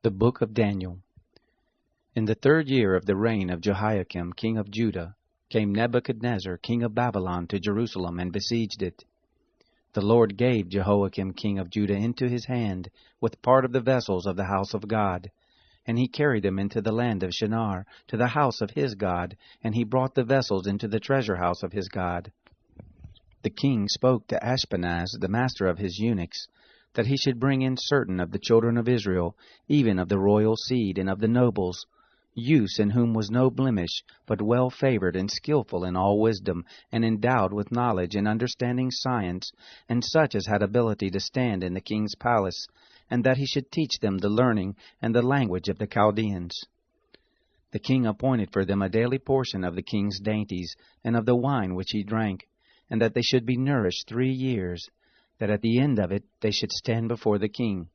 The Book of Daniel. In the 3rd year of the reign of Jehoiakim king of Judah, came Nebuchadnezzar king of Babylon to Jerusalem and besieged it. The Lord gave Jehoiakim king of Judah into his hand, with part of the vessels of the house of God. And he carried them into the land of Shinar, to the house of his God, and he brought the vessels into the treasure house of his God. The king spoke to Ashpenaz, the master of his eunuchs, that he should bring in certain of the children of Israel, even of the royal seed and of the nobles, youths in whom was no blemish, but well favored and skillful in all wisdom, and endowed with knowledge and understanding science, and such as had ability to stand in the king's palace, and that he should teach them the learning and the language of the Chaldeans. The king appointed for them a daily portion of the king's dainties, and of the wine which he drank, and that they should be nourished 3 years, that at the end of it they should stand before the king.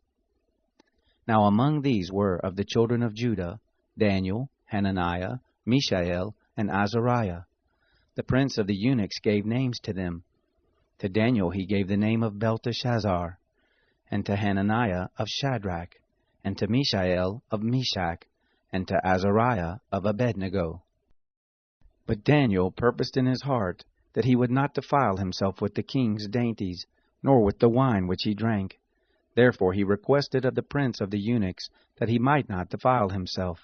Now among these were of the children of Judah Daniel, Hananiah, Mishael, and Azariah. The prince of the eunuchs gave names to them. To Daniel he gave the name of Belteshazzar, and to Hananiah of Shadrach, and to Mishael of Meshach, and to Azariah of Abednego. But Daniel purposed in his heart that he would not defile himself with the king's dainties, nor with the wine which he drank. Therefore he requested of the prince of the eunuchs that he might not defile himself.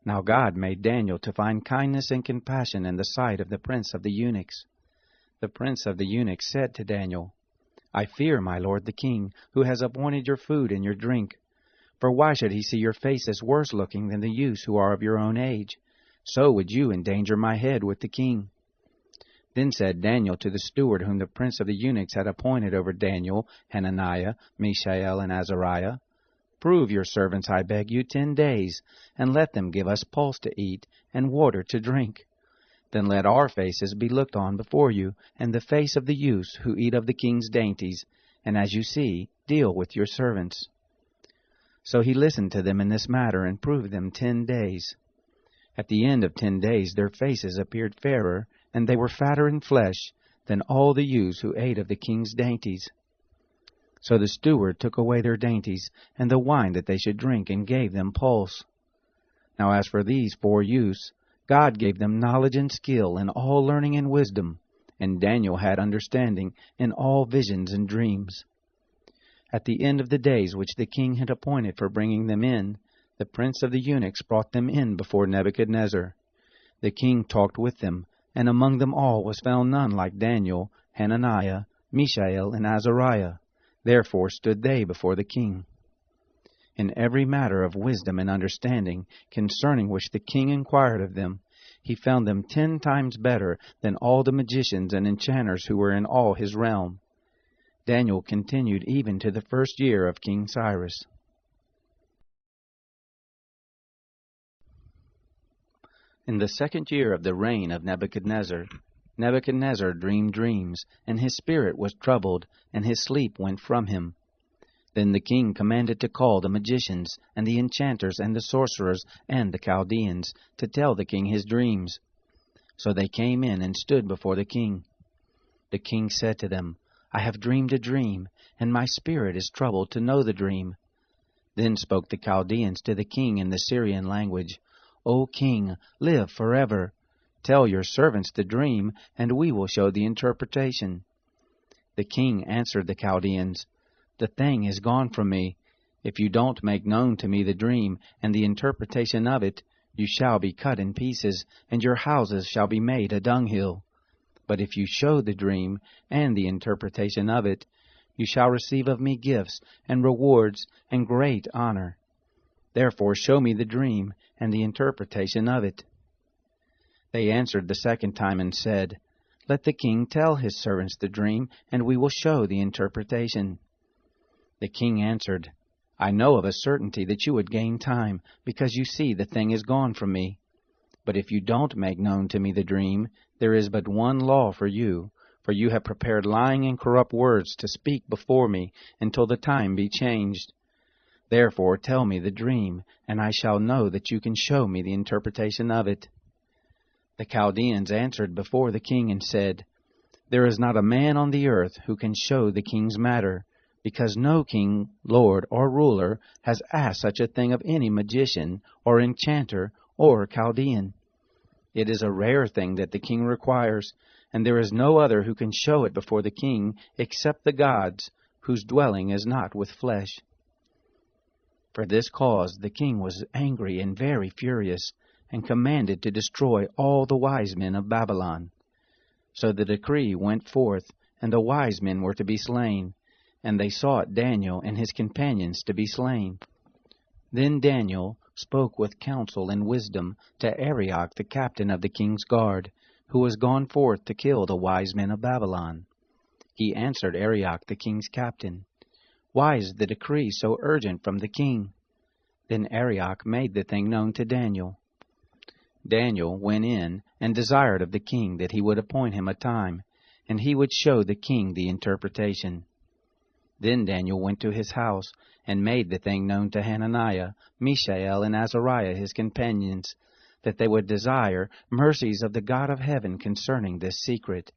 Now God made Daniel to find kindness and compassion in the sight of the prince of the eunuchs. The prince of the eunuchs said to Daniel, I fear my lord the king, who has appointed your food and your drink. For why should he see your faces worse looking than the youths who are of your own age? So would you endanger my head with the king. Then said Daniel to the steward whom the prince of the eunuchs had appointed over Daniel, Hananiah, Mishael, and Azariah, Prove your servants, I beg you, 10 days, and let them give us pulse to eat, and water to drink. Then let our faces be looked on before you, and the face of the youths who eat of the king's dainties, and as you see, deal with your servants. So he listened to them in this matter, and proved them 10 days. At the end of 10 days their faces appeared fairer, and they were fatter in flesh than all the youths who ate of the king's dainties. So the steward took away their dainties, and the wine that they should drink, and gave them pulse. Now as for these 4 youths, God gave them knowledge and skill in all learning and wisdom, and Daniel had understanding in all visions and dreams. At the end of the days which the king had appointed for bringing them in, the prince of the eunuchs brought them in before Nebuchadnezzar. The king talked with them, and among them all was found none like Daniel, Hananiah, Mishael, and Azariah. Therefore stood they before the king. In every matter of wisdom and understanding, concerning which the king inquired of them, he found them 10 times better than all the magicians and enchanters who were in all his realm. Daniel continued even to the 1st year of King Cyrus. In the 2nd year of the reign of Nebuchadnezzar, Nebuchadnezzar dreamed dreams, and his spirit was troubled, and his sleep went from him. Then the king commanded to call the magicians, and the enchanters, and the sorcerers, and the Chaldeans, to tell the king his dreams. So they came in and stood before the king. The king said to them, I have dreamed a dream, and my spirit is troubled to know the dream. Then spoke the Chaldeans to the king in the Syrian language, O king, live forever. Tell your servants the dream, and we will show the interpretation. The king answered the Chaldeans, The thing is gone from me. If you don't make known to me the dream, and the interpretation of it, you shall be cut in pieces, and your houses shall be made a dunghill. But if you show the dream, and the interpretation of it, you shall receive of me gifts, and rewards, and great honor. Therefore show me the dream, and the interpretation of it. They answered the 2nd time and said, Let the king tell his servants the dream, and we will show the interpretation. The king answered, I know of a certainty that you would gain time, because you see the thing is gone from me. But if you don't make known to me the dream, there is but one law for you have prepared lying and corrupt words to speak before me until the time be changed. Therefore tell me the dream, and I shall know that you can show me the interpretation of it. The Chaldeans answered before the king and said, There is not a man on the earth who can show the king's matter, because no king, lord, or ruler has asked such a thing of any magician, or enchanter, or Chaldean. It is a rare thing that the king requires, and there is no other who can show it before the king except the gods, whose dwelling is not with flesh. For this cause the king was angry and very furious, and commanded to destroy all the wise men of Babylon. So the decree went forth, and the wise men were to be slain, and they sought Daniel and his companions to be slain. Then Daniel spoke with counsel and wisdom to Arioch the captain of the king's guard, who was gone forth to kill the wise men of Babylon. He answered Arioch the king's captain, "Why is the decree so urgent from the king?" Then Arioch made the thing known to Daniel. Daniel went in and desired of the king that he would appoint him a time, and he would show the king the interpretation. Then Daniel went to his house, and made the thing known to Hananiah, Mishael, and Azariah his companions, that they would desire mercies of the God of heaven concerning this secret,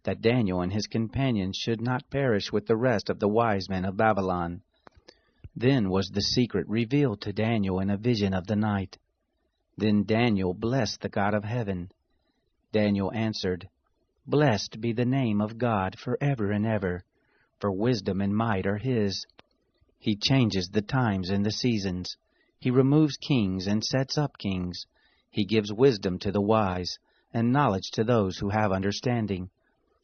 that Daniel and his companions should not perish with the rest of the wise men of Babylon. Then was the secret revealed to Daniel in a vision of the night. Then Daniel blessed the God of heaven. Daniel answered, "Blessed be the name of God forever and ever, for wisdom and might are his. He changes the times and the seasons. He removes kings and sets up kings. He gives wisdom to the wise, and knowledge to those who have understanding.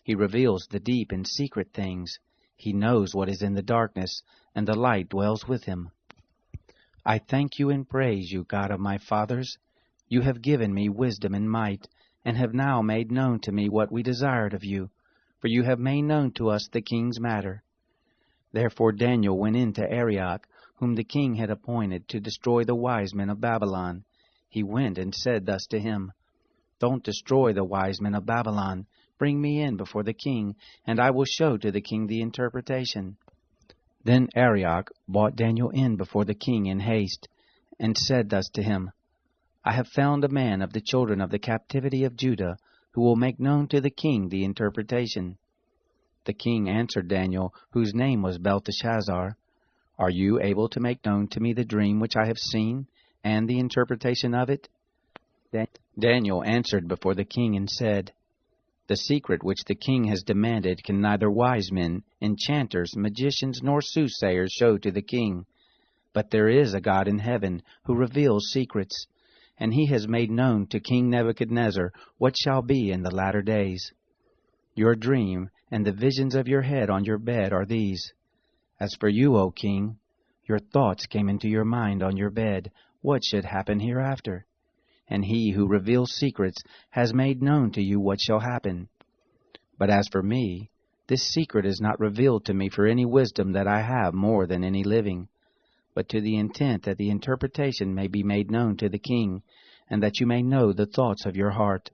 He reveals the deep and secret things. He knows what is in the darkness, and the light dwells with him. I thank you and praise you, God of my fathers. You have given me wisdom and might, and have now made known to me what we desired of you, for you have made known to us the king's matter." Therefore Daniel went in to Arioch, whom the king had appointed to destroy the wise men of Babylon. He went and said thus to him, "Don't destroy the wise men of Babylon. Bring me in before the king, and I will show to the king the interpretation." Then Arioch brought Daniel in before the king in haste, and said thus to him, "I have found a man of the children of the captivity of Judah, who will make known to the king the interpretation." The king answered Daniel, whose name was Belteshazzar, "Are you able to make known to me the dream which I have seen, and the interpretation of it?" Daniel answered before the king and said, "The secret which the king has demanded can neither wise men, enchanters, magicians, nor soothsayers show to the king. But there is a God in heaven who reveals secrets, and he has made known to King Nebuchadnezzar what shall be in the latter days. Your dream and the visions of your head on your bed are these. As for you, O king, your thoughts came into your mind on your bed, what should happen hereafter. And he who reveals secrets has made known to you what shall happen. But as for me, this secret is not revealed to me for any wisdom that I have more than any living, but to the intent that the interpretation may be made known to the king, and that you may know the thoughts of your heart.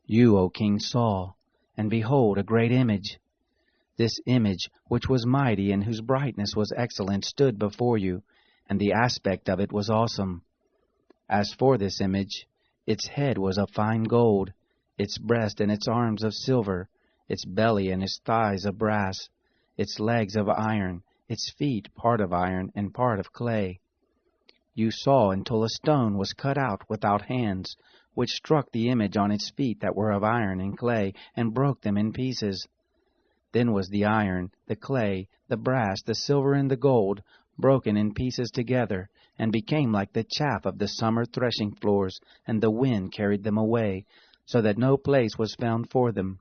You, O king, saw, and behold, a great image. This image, which was mighty and whose brightness was excellent, stood before you, and the aspect of it was awesome. As for this image, its head was of fine gold, its breast and its arms of silver, its belly and its thighs of brass, its legs of iron, its feet part of iron and part of clay. You saw until a stone was cut out without hands, which struck the image on its feet that were of iron and clay, and broke them in pieces. Then was the iron, the clay, the brass, the silver, and the gold broken in pieces together, and became like the chaff of the summer threshing floors, and the wind carried them away, so that no place was found for them.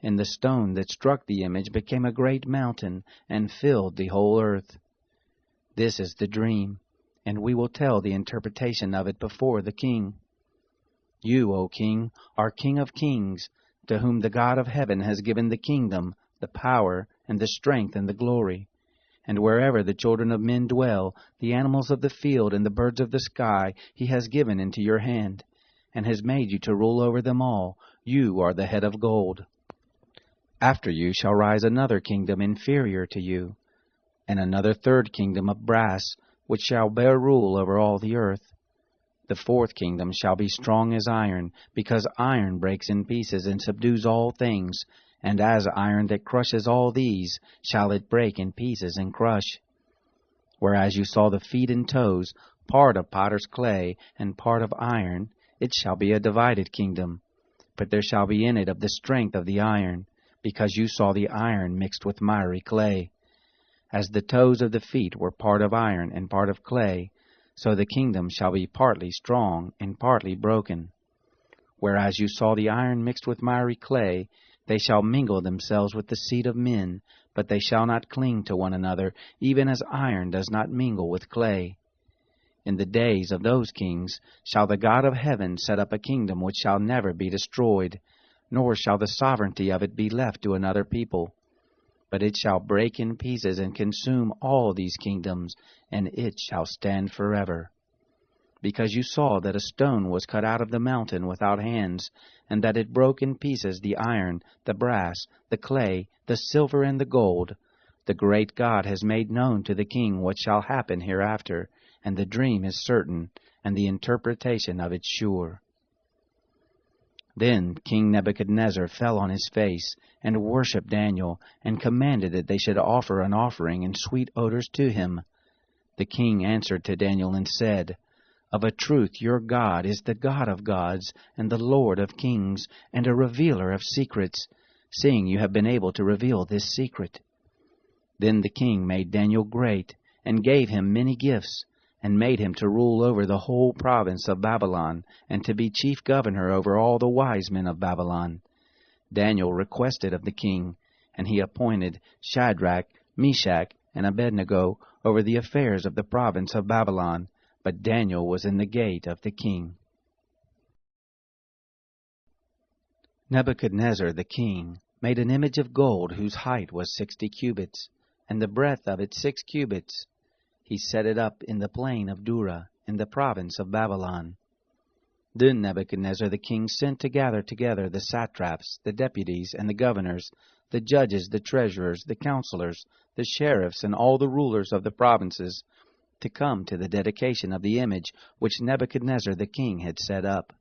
And the stone that struck the image became a great mountain, and filled the whole earth. This is the dream, and we will tell the interpretation of it before the king. You, O king, are King of kings, to whom the God of heaven has given the kingdom, the power, and the strength, and the glory. And wherever the children of men dwell, the animals of the field and the birds of the sky, he has given into your hand, and has made you to rule over them all. You are the head of gold. After you shall rise another kingdom inferior to you, and another third kingdom of brass, which shall bear rule over all the earth. The fourth kingdom shall be strong as iron, because iron breaks in pieces and subdues all things, and as iron that crushes all these, shall it break in pieces and crush. Whereas you saw the feet and toes, part of potter's clay, and part of iron, it shall be a divided kingdom. But there shall be in it of the strength of the iron, because you saw the iron mixed with miry clay. As the toes of the feet were part of iron and part of clay, so the kingdom shall be partly strong and partly broken. Whereas you saw the iron mixed with miry clay, they shall mingle themselves with the seed of men, but they shall not cling to one another, even as iron does not mingle with clay. In the days of those kings shall the God of heaven set up a kingdom which shall never be destroyed, nor shall the sovereignty of it be left to another people. But it shall break in pieces and consume all these kingdoms, and it shall stand forever. Because you saw that a stone was cut out of the mountain without hands, and that it broke in pieces the iron, the brass, the clay, the silver, and the gold, the great God has made known to the king what shall happen hereafter, and the dream is certain, and the interpretation of it sure. Then King Nebuchadnezzar fell on his face, and worshipped Daniel, and commanded that they should offer an offering and sweet odors to him. The king answered to Daniel and said, Of a truth your God is the God of gods, and the Lord of kings, and a revealer of secrets, seeing you have been able to reveal this secret. Then the king made Daniel great, and gave him many gifts, and made him to rule over the whole province of Babylon, and to be chief governor over all the wise men of Babylon. Daniel requested of the king, and he appointed Shadrach, Meshach, and Abednego over the affairs of the province of Babylon, but Daniel was in the gate of the king. Nebuchadnezzar the king made an image of gold whose height was 60 cubits, and the breadth of it 6 cubits. He set it up in the plain of Dura, in the province of Babylon. Then Nebuchadnezzar the king sent to gather together the satraps, the deputies, and the governors, the judges, the treasurers, the counselors, the sheriffs, and all the rulers of the provinces, to come to the dedication of the image which Nebuchadnezzar the king had set up.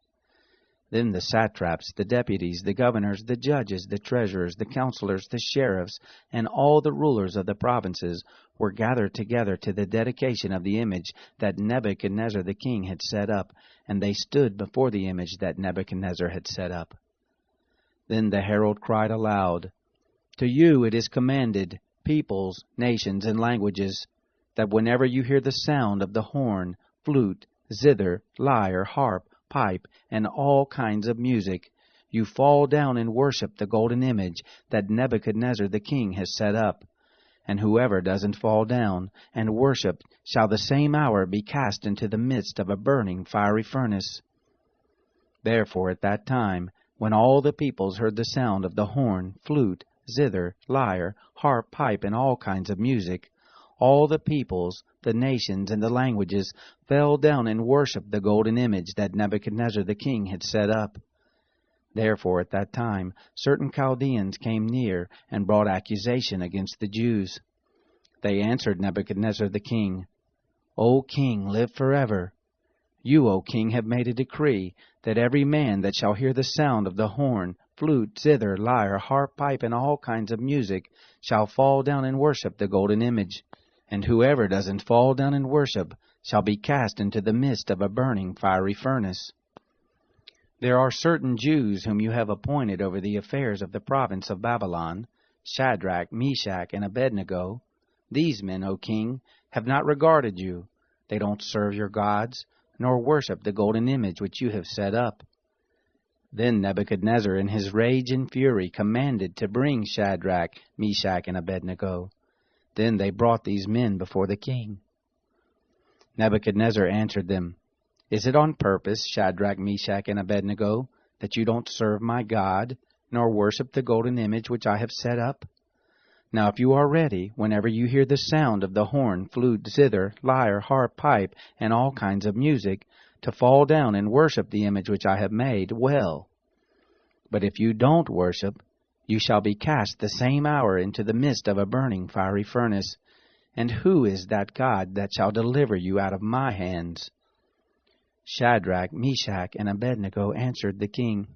Then the satraps, the deputies, the governors, the judges, the treasurers, the counselors, the sheriffs, and all the rulers of the provinces were gathered together to the dedication of the image that Nebuchadnezzar the king had set up, and they stood before the image that Nebuchadnezzar had set up. Then the herald cried aloud, To you it is commanded, peoples, nations, and languages, that whenever you hear the sound of the horn, flute, zither, lyre, harp, pipe, and all kinds of music, you fall down and worship the golden image that Nebuchadnezzar the king has set up. And whoever doesn't fall down and worship shall the same hour be cast into the midst of a burning fiery furnace. Therefore at that time, when all the peoples heard the sound of the horn, flute, zither, lyre, harp, pipe, and all kinds of music, all the peoples, the nations, and the languages fell down and worshipped the golden image that Nebuchadnezzar the king had set up. Therefore at that time certain Chaldeans came near and brought accusation against the Jews. They answered Nebuchadnezzar the king, O king, live forever. You, O king, have made a decree that every man that shall hear the sound of the horn, flute, zither, lyre, harp, pipe, and all kinds of music shall fall down and worship the golden image. And whoever doesn't fall down and worship shall be cast into the midst of a burning fiery furnace. There are certain Jews whom you have appointed over the affairs of the province of Babylon, Shadrach, Meshach, and Abednego. These men, O king, have not regarded you. They don't serve your gods, nor worship the golden image which you have set up. Then Nebuchadnezzar in his rage and fury commanded to bring Shadrach, Meshach, and Abednego. Then they brought these men before the king. Nebuchadnezzar answered them, Is it on purpose, Shadrach, Meshach, and Abednego, that you don't serve my God, nor worship the golden image which I have set up? Now if you are ready, whenever you hear the sound of the horn, flute, zither, lyre, harp, pipe, and all kinds of music, to fall down and worship the image which I have made, well. But if you don't worship, you shall be cast the same hour into the midst of a burning fiery furnace. And who is that God that shall deliver you out of my hands? Shadrach, Meshach, and Abednego answered the king,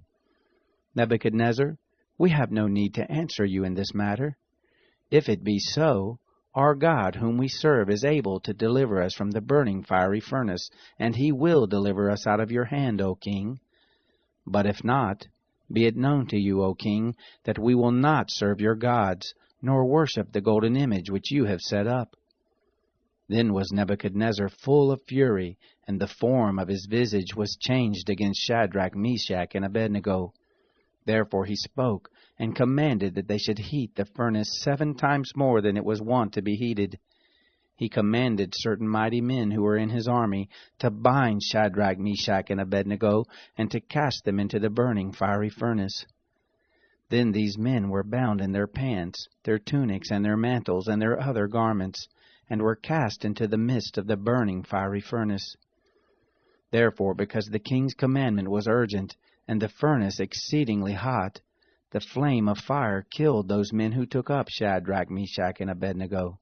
Nebuchadnezzar, We have no need to answer you in this matter. If it be so, our God whom we serve is able to deliver us from the burning fiery furnace, and he will deliver us out of your hand, O king. But if not, be it known to you, O king, that we will not serve your gods, nor worship the golden image which you have set up. Then was Nebuchadnezzar full of fury, and the form of his visage was changed against Shadrach, Meshach, and Abednego. Therefore he spoke, and commanded that they should heat the furnace 7 times more than it was wont to be heated. He commanded certain mighty men who were in his army to bind Shadrach, Meshach, and Abednego, and to cast them into the burning fiery furnace. Then these men were bound in their pants, their tunics, and their mantles, and their other garments, and were cast into the midst of the burning fiery furnace. Therefore, because the king's commandment was urgent, and the furnace exceedingly hot, the flame of fire killed those men who took up Shadrach, Meshach, and Abednego.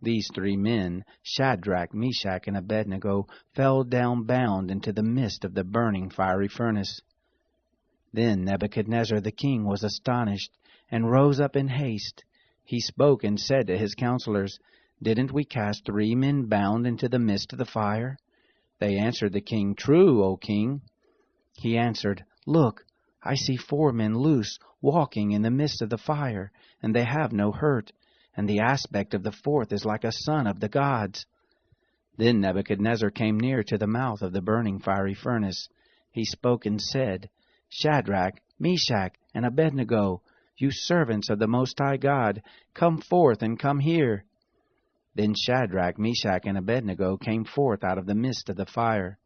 These 3 men, Shadrach, Meshach, and Abednego, fell down bound into the midst of the burning fiery furnace. Then Nebuchadnezzar the king was astonished, and rose up in haste. He spoke and said to his counselors, Didn't we cast 3 men bound into the midst of the fire? They answered the king, True, O king. He answered, Look, I see 4 men loose, walking in the midst of the fire, and they have no hurt, and the aspect of the 4th is like a son of the gods. Then Nebuchadnezzar came near to the mouth of the burning fiery furnace. He spoke and said, Shadrach, Meshach, and Abednego, you servants of the Most High God, come forth and come here. Then Shadrach, Meshach, and Abednego came forth out of the midst of the fire.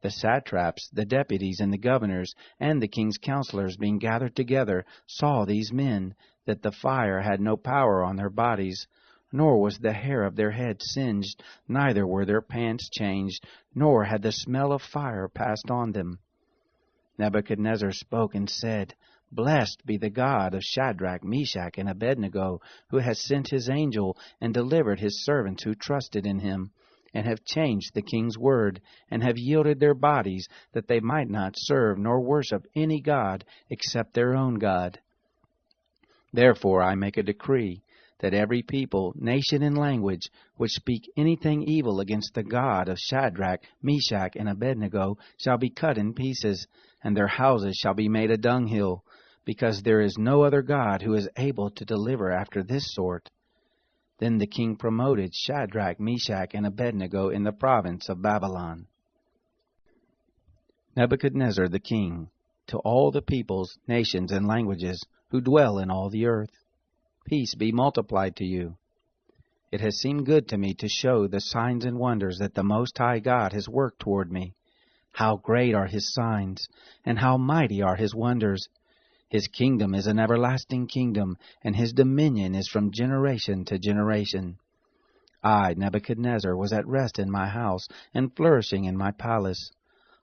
The satraps, the deputies, and the governors, and the king's counselors, being gathered together, saw these men, that the fire had no power on their bodies, nor was the hair of their heads singed, neither were their pants changed, nor had the smell of fire passed on them. Nebuchadnezzar spoke and said, Blessed be the God of Shadrach, Meshach, and Abednego, who has sent his angel and delivered his servants who trusted in him, and have changed the king's word, and have yielded their bodies, that they might not serve nor worship any god except their own God. Therefore I make a decree, that every people, nation, and language, which speak anything evil against the God of Shadrach, Meshach, and Abednego, shall be cut in pieces, and their houses shall be made a dunghill, because there is no other God who is able to deliver after this sort. Then the king promoted Shadrach, Meshach, and Abednego in the province of Babylon. Nebuchadnezzar the king, to all the peoples, nations, and languages who dwell in all the earth, peace be multiplied to you. It has seemed good to me to show the signs and wonders that the Most High God has worked toward me. How great are his signs, and how mighty are his wonders! His kingdom is an everlasting kingdom, and his dominion is from generation to generation. I, Nebuchadnezzar, was at rest in my house, and flourishing in my palace.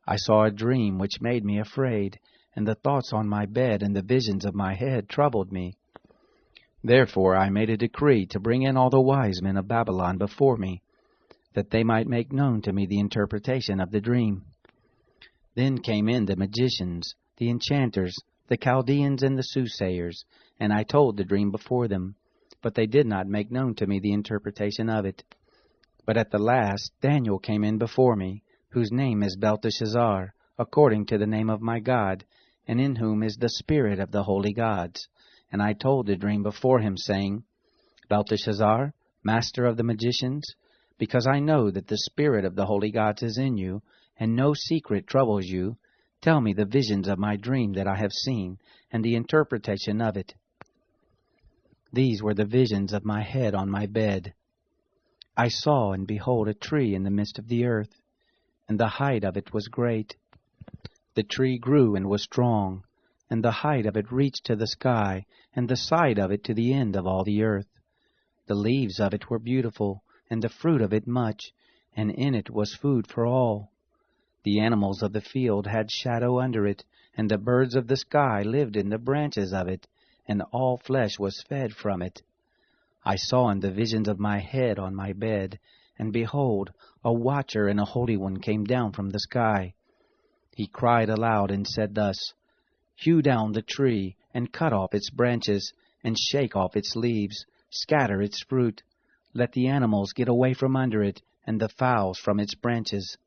I saw a dream which made me afraid, and the thoughts on my bed and the visions of my head troubled me. Therefore I made a decree to bring in all the wise men of Babylon before me, that they might make known to me the interpretation of the dream. Then came in the magicians, the enchanters, the Chaldeans, and the soothsayers, and I told the dream before them, but they did not make known to me the interpretation of it. But at the last Daniel came in before me, whose name is Belteshazzar, according to the name of my God, and in whom is the spirit of the holy gods. And I told the dream before him, saying, Belteshazzar, master of the magicians, because I know that the spirit of the holy gods is in you, and no secret troubles you, tell me the visions of my dream that I have seen, and the interpretation of it. These were the visions of my head on my bed. I saw, and behold, a tree in the midst of the earth, and the height of it was great. The tree grew and was strong, and the height of it reached to the sky, and the side of it to the end of all the earth. The leaves of it were beautiful, and the fruit of it much, and in it was food for all. The animals of the field had shadow under it, and the birds of the sky lived in the branches of it, and all flesh was fed from it. I saw in the visions of my head on my bed, and behold, a watcher and a holy one came down from the sky. He cried aloud and said thus, Hew down the tree, and cut off its branches, and shake off its leaves, scatter its fruit. Let the animals get away from under it, and the fowls from its branches.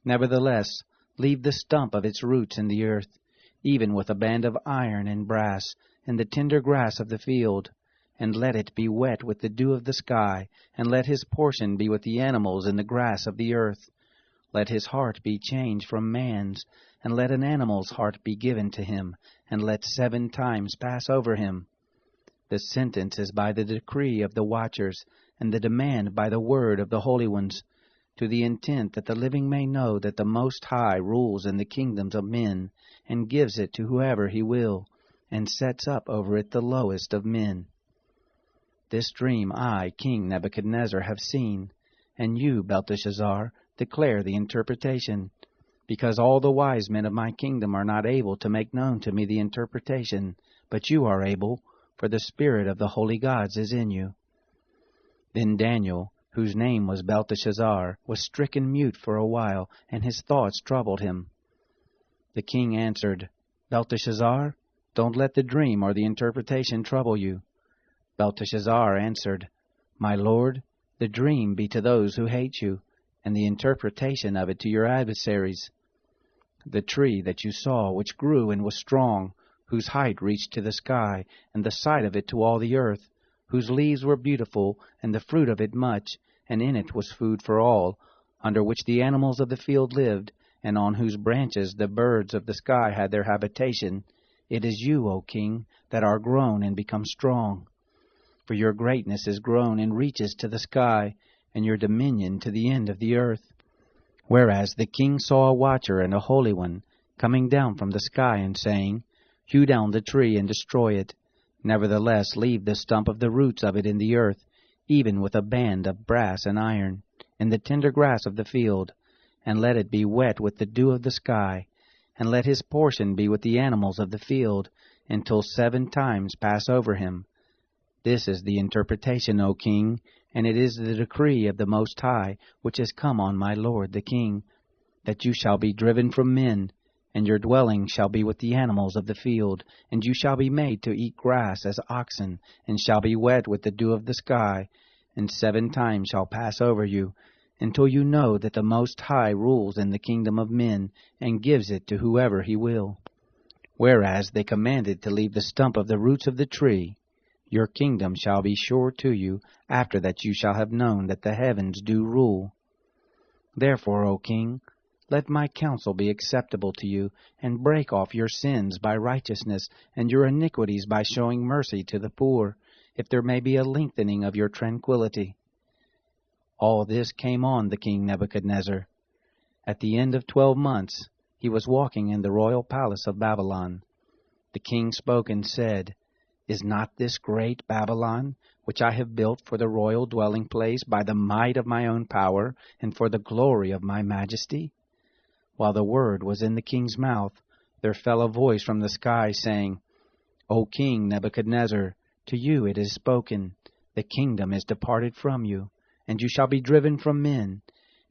Nevertheless, leave the stump of its roots in the earth, even with a band of iron and brass, in the tender grass of the field, and let it be wet with the dew of the sky, and let his portion be with the animals in the grass of the earth. Let his heart be changed from man's, and let an animal's heart be given to him, and let 7 times pass over him. The sentence is by the decree of the watchers, and the demand by the word of the holy ones, to the intent that the living may know that the Most High rules in the kingdoms of men, and gives it to whoever he will, and sets up over it the lowest of men. This dream I, King Nebuchadnezzar, have seen, and you, Belteshazzar, declare the interpretation, because all the wise men of my kingdom are not able to make known to me the interpretation, but you are able, for the spirit of the holy gods is in you. Then Daniel, whose name was Belteshazzar, was stricken mute for a while, and his thoughts troubled him. The king answered, Belteshazzar, don't let the dream or the interpretation trouble you. Belteshazzar answered, My lord, the dream be to those who hate you, and the interpretation of it to your adversaries. The tree that you saw, which grew and was strong, whose height reached to the sky, and the sight of it to all the earth, whose leaves were beautiful, and the fruit of it much, and in it was food for all, under which the animals of the field lived, and on whose branches the birds of the sky had their habitation, it is you, O king, that are grown and become strong. For your greatness is grown and reaches to the sky, and your dominion to the end of the earth. Whereas the king saw a watcher and a holy one, coming down from the sky, and saying, Hew down the tree and destroy it. Nevertheless leave the stump of the roots of it in the earth, even with a band of brass and iron, in the tender grass of the field, and let it be wet with the dew of the sky, and let his portion be with the animals of the field, until 7 times pass over him. This is the interpretation, O king, and it is the decree of the Most High, which has come on my lord the king, that you shall be driven from men, and your dwelling shall be with the animals of the field, and you shall be made to eat grass as oxen, and shall be wet with the dew of the sky, and 7 times shall pass over you, until you know that the Most High rules in the kingdom of men, and gives it to whoever he will. Whereas they commanded to leave the stump of the roots of the tree, your kingdom shall be sure to you, after that you shall have known that the heavens do rule. Therefore, O king, let my counsel be acceptable to you, and break off your sins by righteousness, and your iniquities by showing mercy to the poor, if there may be a lengthening of your tranquillity. All this came on the king Nebuchadnezzar. At the end of 12 months, he was walking in the royal palace of Babylon. The king spoke and said, Is not this great Babylon, which I have built for the royal dwelling place by the might of my own power, and for the glory of my majesty? While the word was in the king's mouth, there fell a voice from the sky, saying, O king Nebuchadnezzar, to you it is spoken, the kingdom is departed from you, and you shall be driven from men,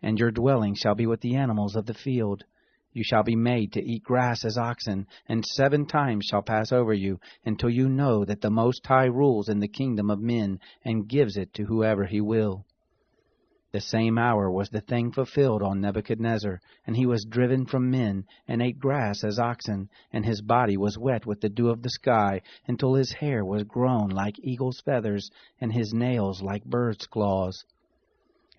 and your dwelling shall be with the animals of the field. You shall be made to eat grass as oxen, and 7 times shall pass over you, until you know that the Most High rules in the kingdom of men, and gives it to whoever he will. The same hour was the thing fulfilled on Nebuchadnezzar, and he was driven from men, and ate grass as oxen, and his body was wet with the dew of the sky, until his hair was grown like eagle's feathers, and his nails like birds' claws.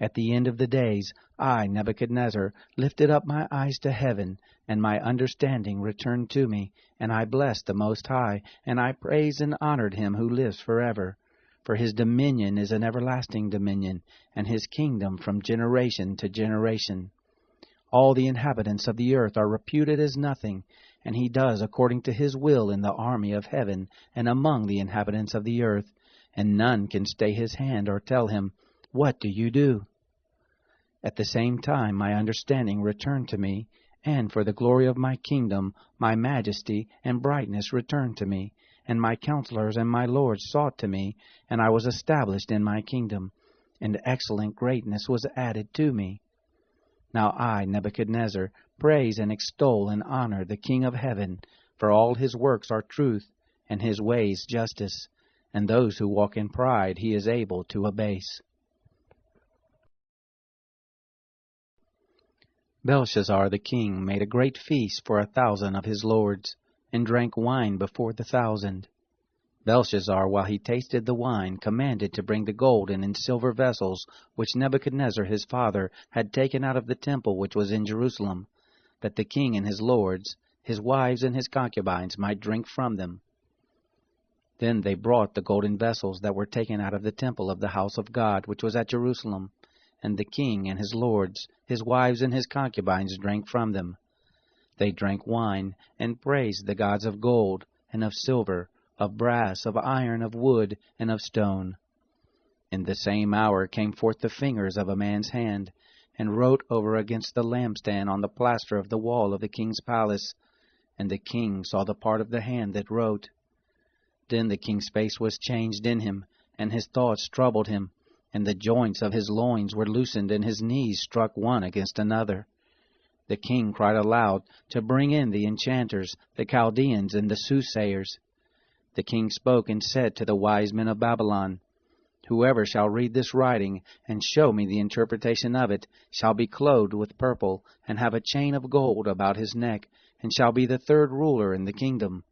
At the end of the days, I, Nebuchadnezzar, lifted up my eyes to heaven, and my understanding returned to me, and I blessed the Most High, and I praised and honored him who lives forever. For his dominion is an everlasting dominion, and his kingdom from generation to generation. All the inhabitants of the earth are reputed as nothing, and he does according to his will in the army of heaven and among the inhabitants of the earth, and none can stay his hand or tell him, What do you do? At the same time my understanding returned to me, and for the glory of my kingdom my majesty and brightness returned to me, and my counselors and my lords sought to me, and I was established in my kingdom, and excellent greatness was added to me. Now I, Nebuchadnezzar, praise and extol and honor the King of heaven, For all his works are truth, and his ways justice, and those who walk in pride he is able to abase. Belshazzar the king made a great feast for 1,000 of his lords, and drank wine before the 1,000. Belshazzar, while he tasted the wine, commanded to bring the golden and silver vessels which Nebuchadnezzar his father had taken out of the temple which was in Jerusalem, that the king and his lords, his wives and his concubines, might drink from them. Then they brought the golden vessels that were taken out of the temple of the house of God which was at Jerusalem, and the king and his lords, his wives and his concubines drank from them. They drank wine, and praised the gods of gold, and of silver, of brass, of iron, of wood, and of stone. In the same hour came forth the fingers of a man's hand, and wrote over against the lampstand on the plaster of the wall of the king's palace, and the king saw the part of the hand that wrote. Then the king's face was changed in him, and his thoughts troubled him, and the joints of his loins were loosened, and his knees struck one against another. The king cried aloud to bring in the enchanters, the Chaldeans, and the soothsayers. The king spoke and said to the wise men of Babylon, Whoever shall read this writing, and show me the interpretation of it, shall be clothed with purple, and have a chain of gold about his neck, and shall be the third ruler in the kingdom.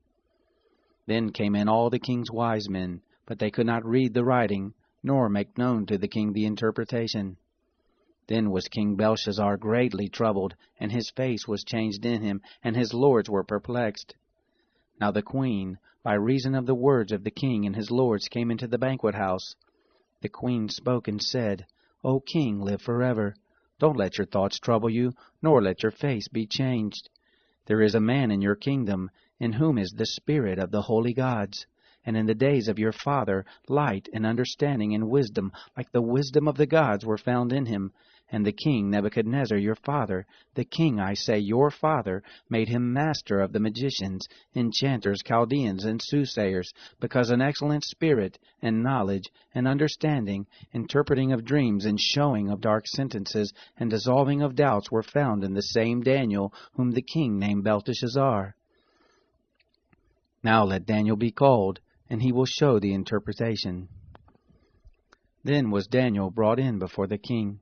Then came in all the king's wise men, but they could not read the writing, nor make known to the king the interpretation. Then was King Belshazzar greatly troubled, and his face was changed in him, and his lords were perplexed. Now the queen, by reason of the words of the king and his lords, came into the banquet house. The queen spoke and said, O king, live forever. Don't let your thoughts trouble you, nor let your face be changed. There is a man in your kingdom, in whom is the spirit of the holy gods. And in the days of your father, light and understanding and wisdom, like the wisdom of the gods, were found in him. And the king Nebuchadnezzar your father, the king, I say, your father, made him master of the magicians, enchanters, Chaldeans, and soothsayers, because an excellent spirit, and knowledge, and understanding, interpreting of dreams, and showing of dark sentences, and dissolving of doubts were found in the same Daniel, whom the king named Belteshazzar. Now let Daniel be called, and he will show the interpretation. Then was Daniel brought in before the king.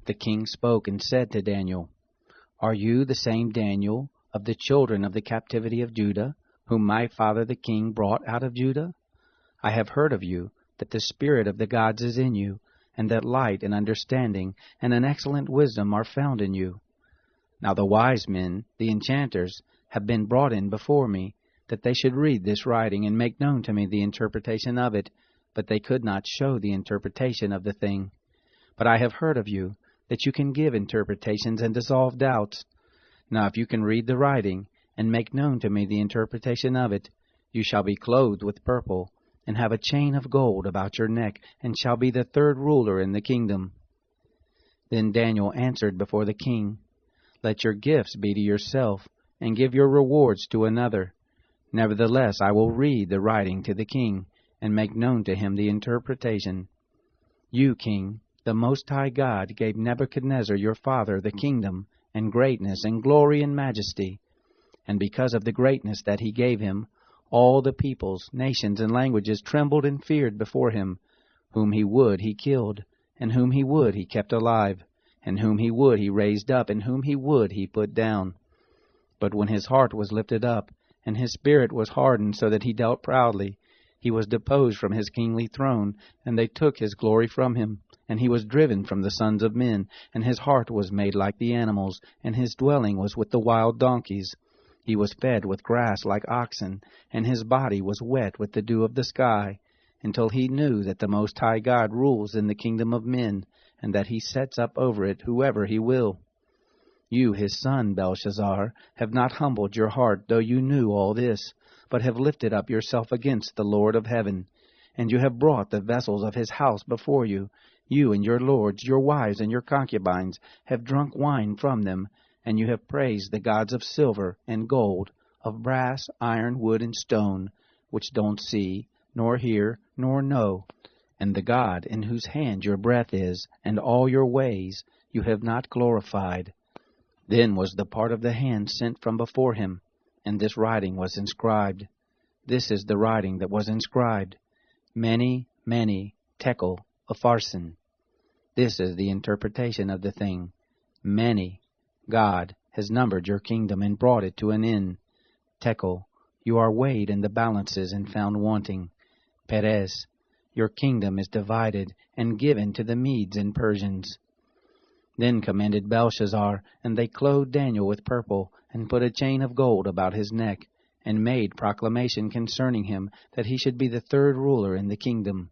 The king spoke and said to Daniel, Are you the same Daniel of the children of the captivity of Judah, whom my father the king brought out of Judah? I have heard of you, that the spirit of the gods is in you, and that light and understanding and an excellent wisdom are found in you. Now the wise men, the enchanters, have been brought in before me, that they should read this writing and make known to me the interpretation of it, but they could not show the interpretation of the thing. But I have heard of you, that you can give interpretations and dissolve doubts. Now if you can read the writing, and make known to me the interpretation of it, you shall be clothed with purple, and have a chain of gold about your neck, and shall be the third ruler in the kingdom. Then Daniel answered before the king, Let your gifts be to yourself, and give your rewards to another. Nevertheless I will read the writing to the king, and make known to him the interpretation. You, king, the Most High God gave Nebuchadnezzar your father the kingdom, and greatness, and glory, and majesty. And because of the greatness that he gave him, all the peoples, nations, and languages trembled and feared before him. Whom he would he killed, and whom he would he kept alive, and whom he would he raised up, and whom he would he put down. But when his heart was lifted up, and his spirit was hardened so that he dealt proudly, he was deposed from his kingly throne, and they took his glory from him. And he was driven from the sons of men, and his heart was made like the animals, and his dwelling was with the wild donkeys. He was fed with grass like oxen, and his body was wet with the dew of the sky, until he knew that the Most High God rules in the kingdom of men, and that he sets up over it whoever he will. You, his son, Belshazzar, have not humbled your heart, though you knew all this, but have lifted up yourself against the Lord of heaven. And you have brought the vessels of his house before you. You and your lords, your wives, and your concubines have drunk wine from them, and you have praised the gods of silver and gold, of brass, iron, wood, and stone, which don't see, nor hear, nor know, and the God in whose hand your breath is, and all your ways you have not glorified. Then was the part of the hand sent from before him, and this writing was inscribed. This is the writing that was inscribed. Many, many, tekel, upharsin. This is the interpretation of the thing. Many. God has numbered your kingdom and brought it to an end. Tekel, you are weighed in the balances and found wanting. Peres, your kingdom is divided and given to the Medes and Persians. Then commanded Belshazzar, and they clothed Daniel with purple, and put a chain of gold about his neck, and made proclamation concerning him, that he should be the third ruler in the kingdom.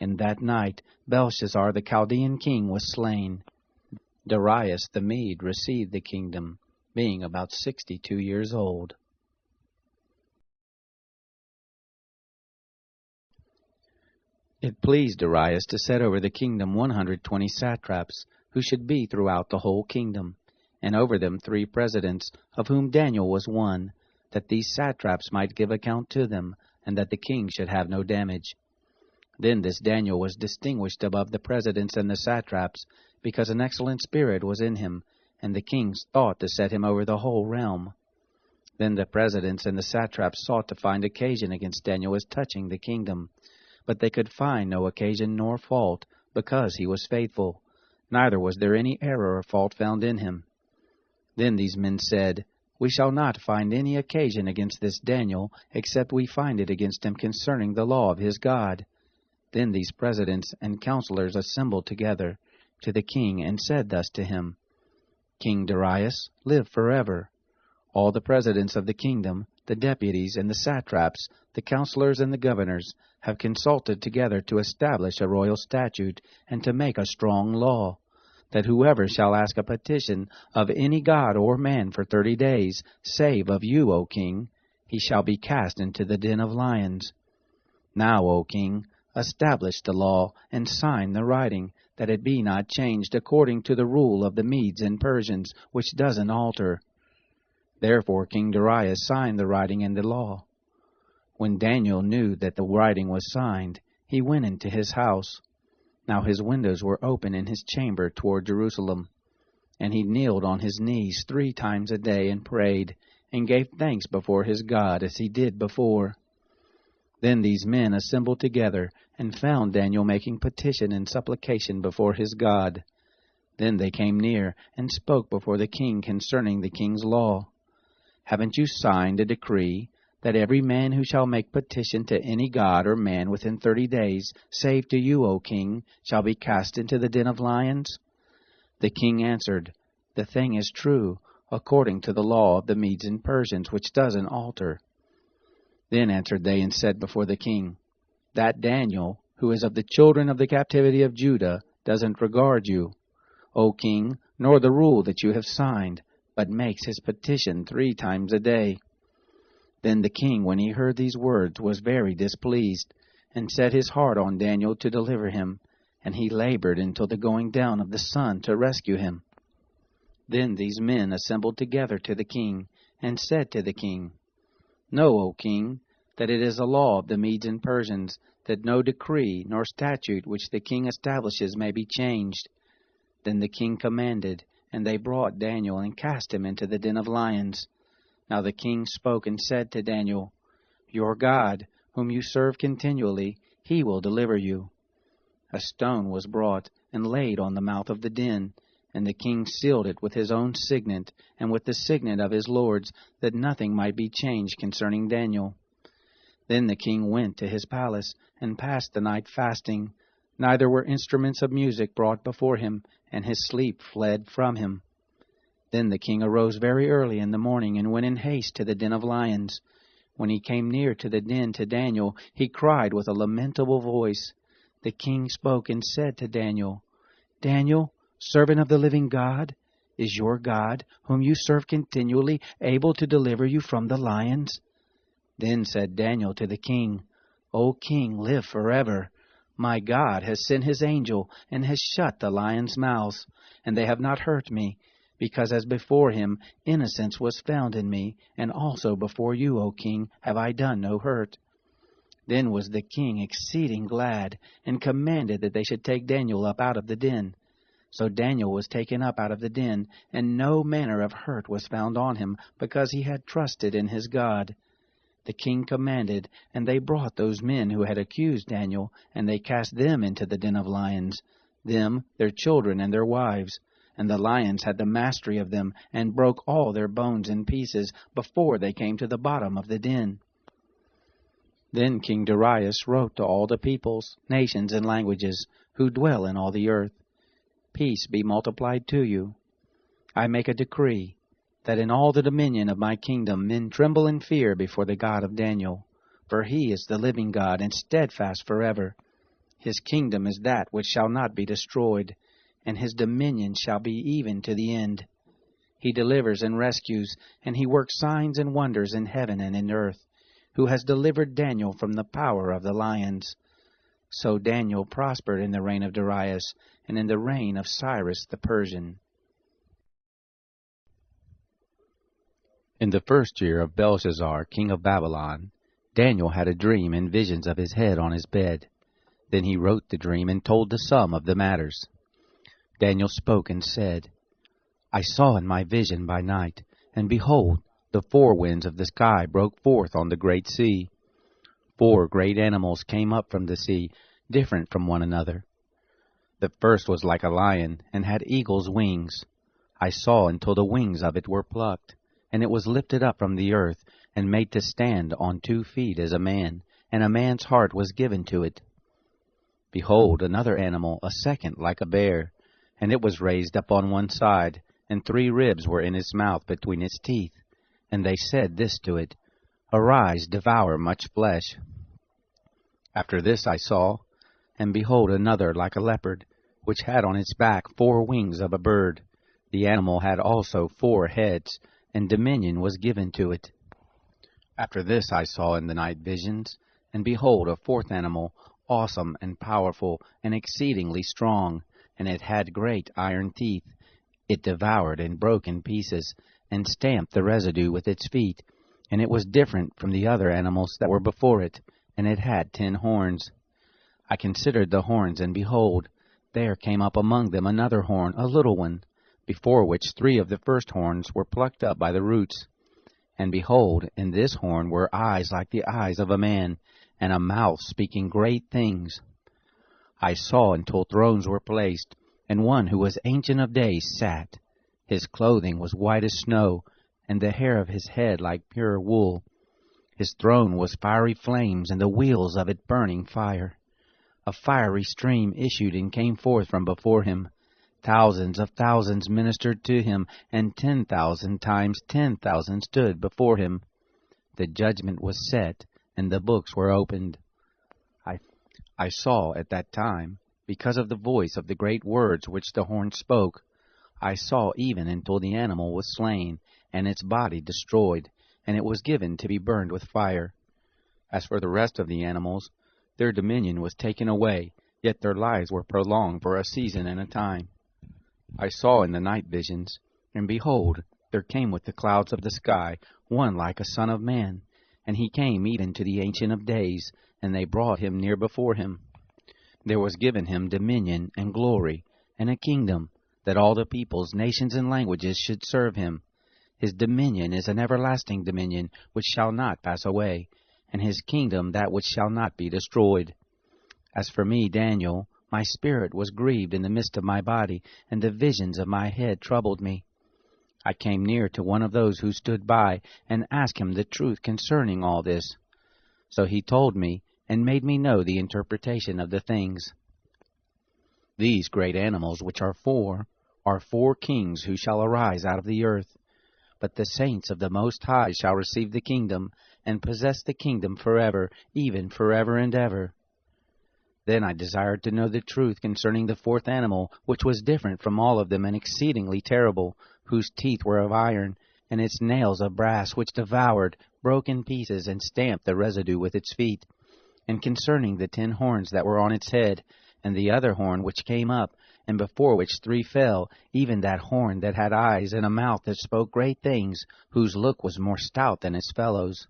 And that night Belshazzar the Chaldean king was slain. Darius the Mede received the kingdom, being about 62 years old. It pleased Darius to set over the kingdom 120 satraps, who should be throughout the whole kingdom, and over them 3 presidents, of whom Daniel was one, that these satraps might give account to them, and that the king should have no damage. Then this Daniel was distinguished above the presidents and the satraps, because an excellent spirit was in him, and the king thought to set him over the whole realm. Then the presidents and the satraps sought to find occasion against Daniel as touching the kingdom, but they could find no occasion nor fault, because he was faithful, neither was there any error or fault found in him. Then these men said, We shall not find any occasion against this Daniel, except we find it against him concerning the law of his God. Then these presidents and counselors assembled together to the king, and said thus to him, King Darius, live forever. All the presidents of the kingdom, the deputies and the satraps, the counselors and the governors, have consulted together to establish a royal statute, and to make a strong law, that whoever shall ask a petition of any god or man for 30 days, save of you, O king, he shall be cast into the den of lions. Now, O king, establish the law, and sign the writing, that it be not changed according to the rule of the Medes and Persians, which doesn't alter. Therefore King Darius signed the writing and the law. When Daniel knew that the writing was signed, he went into his house. Now his windows were open in his chamber toward Jerusalem. And he kneeled on his knees 3 times a day, and prayed, and gave thanks before his God, as he did before. Then these men assembled together, and found Daniel making petition and supplication before his God. Then they came near, and spoke before the king concerning the king's law. Haven't you signed a decree, that every man who shall make petition to any god or man within 30 days, save to you, O king, shall be cast into the den of lions? The king answered, The thing is true, according to the law of the Medes and Persians, which doesn't alter. Then answered they and said before the king, That Daniel, who is of the children of the captivity of Judah, doesn't regard you, O king, nor the rule that you have signed, but makes his petition 3 times a day. Then the king, when he heard these words, was very displeased, and set his heart on Daniel to deliver him, and he labored until the going down of the sun to rescue him. Then these men assembled together to the king, and said to the king, Know, O king, that it is a law of the Medes and Persians, that no decree nor statute which the king establishes may be changed. Then the king commanded, and they brought Daniel, and cast him into the den of lions. Now the king spoke and said to Daniel, Your God, whom you serve continually, he will deliver you. A stone was brought, and laid on the mouth of the den, and the king sealed it with his own signet, and with the signet of his lords, that nothing might be changed concerning Daniel. Then the king went to his palace, and passed the night fasting. Neither were instruments of music brought before him, and his sleep fled from him. Then the king arose very early in the morning, and went in haste to the den of lions. When he came near to the den to Daniel, he cried with a lamentable voice. The king spoke and said to Daniel, Daniel, servant of the living God, is your God, whom you serve continually, able to deliver you from the lions? Then said Daniel to the king, O king, live forever. My God has sent his angel, and has shut the lions' mouths, and they have not hurt me, because as before him innocence was found in me, and also before you, O king, have I done no hurt. Then was the king exceeding glad, and commanded that they should take Daniel up out of the den. So Daniel was taken up out of the den, and no manner of hurt was found on him, because he had trusted in his God. The king commanded, and they brought those men who had accused Daniel, and they cast them into the den of lions, them, their children, and their wives. And the lions had the mastery of them, and broke all their bones in pieces, before they came to the bottom of the den. Then King Darius wrote to all the peoples, nations, and languages, who dwell in all the earth, Peace be multiplied to you. I make a decree, that in all the dominion of my kingdom men tremble in fear before the God of Daniel, for he is the living God, and steadfast forever. His kingdom is that which shall not be destroyed, and his dominion shall be even to the end. He delivers and rescues, and he works signs and wonders in heaven and in earth, who has delivered Daniel from the power of the lions. So Daniel prospered in the reign of Darius, and in the reign of Cyrus the Persian. In the first year of Belshazzar, king of Babylon, Daniel had a dream and visions of his head on his bed. Then he wrote the dream and told the sum of the matters. Daniel spoke and said, I saw in my vision by night, and behold, the four winds of the sky broke forth on the great sea. 4 great animals came up from the sea, different from one another. The first was like a lion, and had eagle's wings. I saw until the wings of it were plucked, and it was lifted up from the earth, and made to stand on 2 feet as a man, and a man's heart was given to it. Behold, another animal, a second like a bear, and it was raised up on one side, and 3 ribs were in its mouth between its teeth. And they said this to it, Arise, devour much flesh. After this I saw, and behold another like a leopard, which had on its back 4 wings of a bird. The animal had also 4 heads, and dominion was given to it. After this I saw in the night visions, and behold a 4th animal, awesome and powerful, and exceedingly strong, and it had great iron teeth. It devoured and broke in pieces, and stamped the residue with its feet, and it was different from the other animals that were before it, and it had 10 horns. I considered the horns, and behold, there came up among them another horn, a little one, before which 3 of the first horns were plucked up by the roots. And behold, in this horn were eyes like the eyes of a man, and a mouth speaking great things. I saw until thrones were placed, and one who was Ancient of Days sat. His clothing was white as snow, and the hair of his head like pure wool. His throne was fiery flames, and the wheels of it burning fire. A fiery stream issued and came forth from before him. Thousands of thousands ministered to him, and 10,000 times 10,000 stood before him. The judgment was set, and the books were opened. I saw at that time, because of the voice of the great words which the horn spoke, I saw even until the animal was slain, and its body destroyed, and it was given to be burned with fire. As for the rest of the animals, their dominion was taken away, yet their lives were prolonged for a season and a time. I saw in the night visions, and behold, there came with the clouds of the sky one like a son of man, and he came even to the Ancient of Days, and they brought him near before him. There was given him dominion and glory, and a kingdom, that all the peoples, nations, and languages should serve him. His dominion is an everlasting dominion, which shall not pass away, and his kingdom that which shall not be destroyed. As for me, Daniel, my spirit was grieved in the midst of my body, and the visions of my head troubled me. I came near to one of those who stood by, and asked him the truth concerning all this. So he told me, and made me know the interpretation of the things. These great animals, which are 4 kings who shall arise out of the earth. But the saints of the Most High shall receive the kingdom, and possess the kingdom forever, even forever and ever. Then I desired to know the truth concerning the 4th animal, which was different from all of them, and exceedingly terrible, whose teeth were of iron, and its nails of brass, which devoured, broke in pieces, and stamped the residue with its feet. And concerning the 10 horns that were on its head, and the other horn which came up, and before which 3 fell, even that horn that had eyes and a mouth that spoke great things, whose look was more stout than its fellows.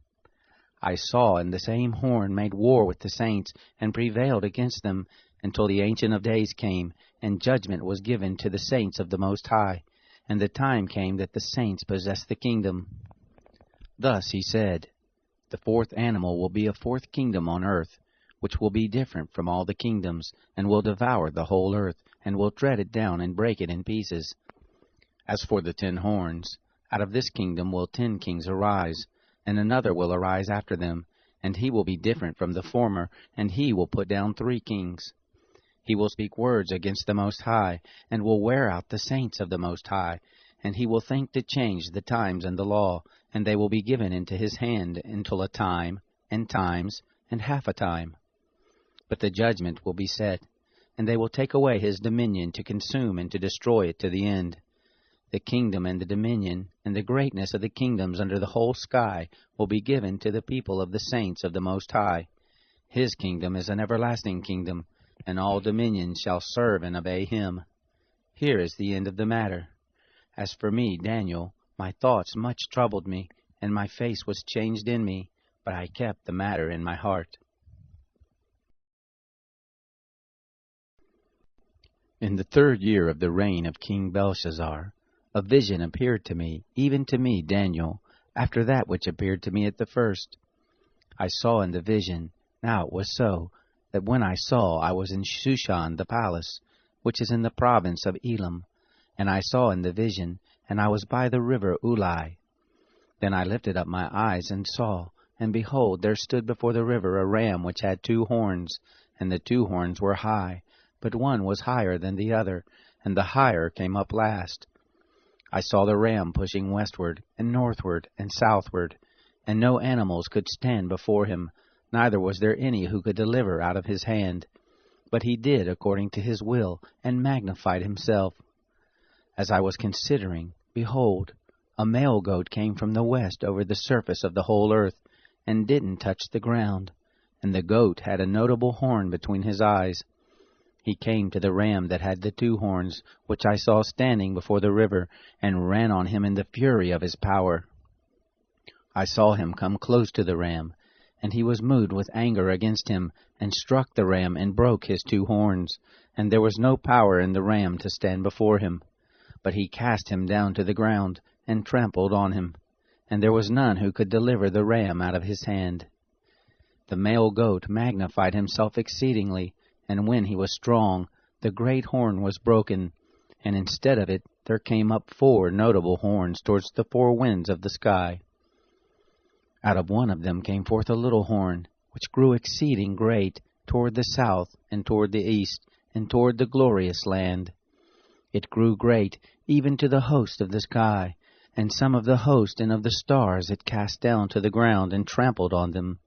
I saw, and the same horn made war with the saints, and prevailed against them, until the Ancient of Days came, and judgment was given to the saints of the Most High, and the time came that the saints possessed the kingdom. Thus he said, the fourth animal will be a fourth kingdom on earth, which will be different from all the kingdoms, and will devour the whole earth, and will tread it down and break it in pieces. As for the 10 horns, out of this kingdom will 10 kings arise, and another will arise after them, and he will be different from the former, and he will put down 3 kings. He will speak words against the Most High, and will wear out the saints of the Most High, and he will think to change the times and the law, and they will be given into his hand until a time, and times, and half a time. But the judgment will be set, and they will take away his dominion to consume and to destroy it to the end. The kingdom and the dominion and the greatness of the kingdoms under the whole sky will be given to the people of the saints of the Most High. His kingdom is an everlasting kingdom, and all dominions shall serve and obey him. Here is the end of the matter. As for me, Daniel, my thoughts much troubled me, and my face was changed in me, but I kept the matter in my heart. In the 3rd year of the reign of King Belshazzar, a vision appeared to me, even to me, Daniel, after that which appeared to me at the first. I saw in the vision, now it was so, that when I saw I was in Shushan the palace, which is in the province of Elam, and I saw in the vision, and I was by the river Ulai. Then I lifted up my eyes and saw, and behold, there stood before the river a ram which had 2 horns, and the 2 horns were high, but one was higher than the other, and the higher came up last. I saw the ram pushing westward, and northward, and southward, and no animals could stand before him, neither was there any who could deliver out of his hand. But he did according to his will, and magnified himself. As I was considering, behold, a male goat came from the west over the surface of the whole earth, and didn't touch the ground, and the goat had a notable horn between his eyes. He came to the ram that had the 2 horns, which I saw standing before the river, and ran on him in the fury of his power. I saw him come close to the ram, and he was moved with anger against him, and struck the ram and broke his 2 horns, and there was no power in the ram to stand before him. But he cast him down to the ground, and trampled on him, and there was none who could deliver the ram out of his hand. The male goat magnified himself exceedingly, and when he was strong, the great horn was broken, and instead of it there came up 4 notable horns towards the 4 winds of the sky. Out of one of them came forth a little horn, which grew exceeding great, toward the south, and toward the east, and toward the glorious land. It grew great, even to the host of the sky, and some of the host and of the stars it cast down to the ground, and trampled on them.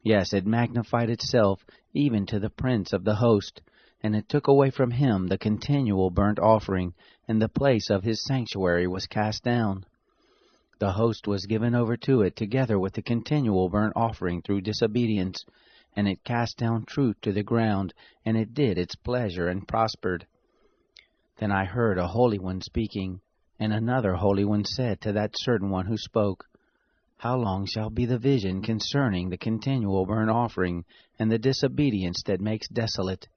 Yes, it magnified itself, even to the prince of the host, and it took away from him the continual burnt offering, and the place of his sanctuary was cast down. The host was given over to it together with the continual burnt offering through disobedience, and it cast down truth to the ground, and it did its pleasure and prospered. Then I heard a holy one speaking, and another holy one said to that certain one who spoke, How long shall be the vision concerning the continual burnt offering, and the disobedience that makes desolate,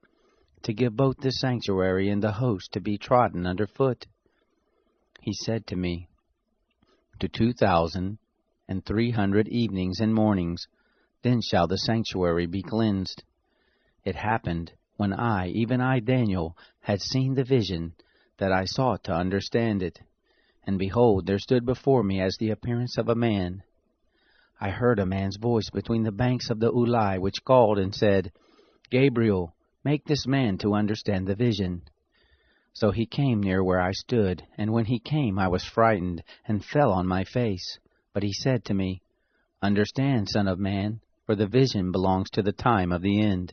to give both the sanctuary and the host to be trodden under foot? He said to me, To 2,300 evenings and mornings, then shall the sanctuary be cleansed. It happened, when I, even I, Daniel, had seen the vision, that I sought to understand it. And behold, there stood before me as the appearance of a man. I heard a man's voice between the banks of the Ulai, which called and said, Gabriel, make this man to understand the vision. So he came near where I stood, and when he came I was frightened, and fell on my face. But he said to me, Understand, son of man, for the vision belongs to the time of the end.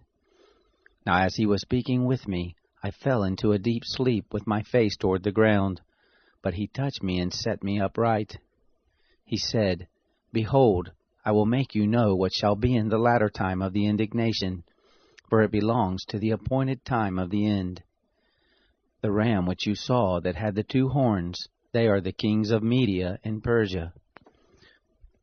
Now as he was speaking with me, I fell into a deep sleep with my face toward the ground. But he touched me and set me upright. He said, Behold, I will make you know what shall be in the latter time of the indignation, for it belongs to the appointed time of the end. The ram which you saw that had the 2 horns, they are the kings of Media and Persia.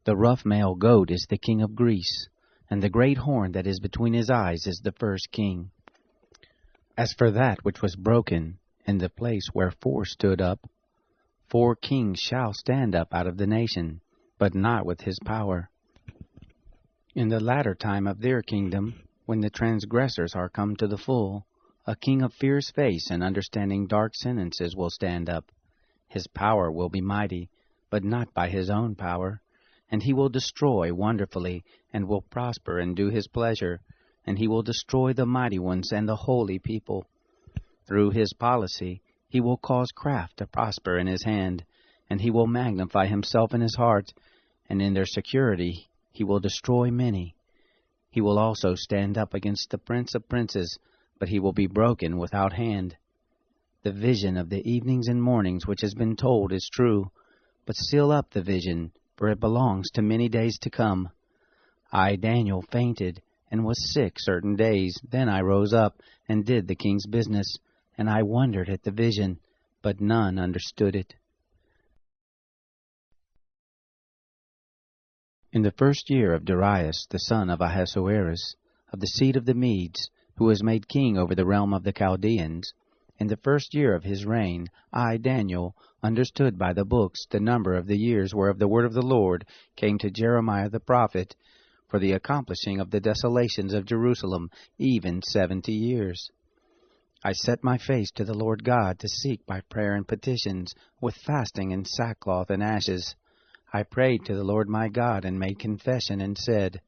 The rough male goat is the king of Greece, and the great horn that is between his eyes is the first king. As for that which was broken, in the place where 4 stood up, 4 kings shall stand up out of the nation, but not with his power. In the latter time of their kingdom, when the transgressors are come to the full, a king of fierce face and understanding dark sentences will stand up. His power will be mighty, but not by his own power. And he will destroy wonderfully, and will prosper and do his pleasure. And he will destroy the mighty ones and the holy people. Through his policy he will cause craft to prosper in his hand, and he will magnify himself in his heart, and in their security he will destroy many. He will also stand up against the prince of princes, but he will be broken without hand. The vision of the evenings and mornings which has been told is true, but seal up the vision, for it belongs to many days to come. I, Daniel, fainted, and was sick certain days. Then I rose up, and did the king's business, and I wondered at the vision, but none understood it. In the 1st year of Darius, the son of Ahasuerus, of the seed of the Medes, who was made king over the realm of the Chaldeans, in the 1st year of his reign, I, Daniel, understood by the books the number of the years whereof the word of the Lord came to Jeremiah the prophet, for the accomplishing of the desolations of Jerusalem, even 70 years. I set my face to the Lord God to seek by prayer and petitions, with fasting and sackcloth and ashes. I prayed to the Lord my God, and made confession, and said,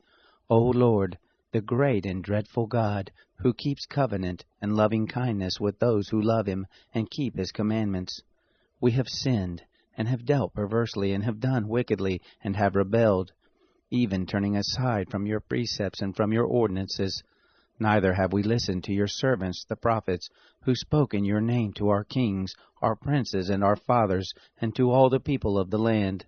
O Lord, the great and dreadful God, who keeps covenant and loving kindness with those who love him and keep his commandments, we have sinned, and have dealt perversely, and have done wickedly, and have rebelled, even turning aside from your precepts and from your ordinances. Neither have we listened to your servants the prophets, who spoke in your name to our kings, our princes, and our fathers, and to all the people of the land.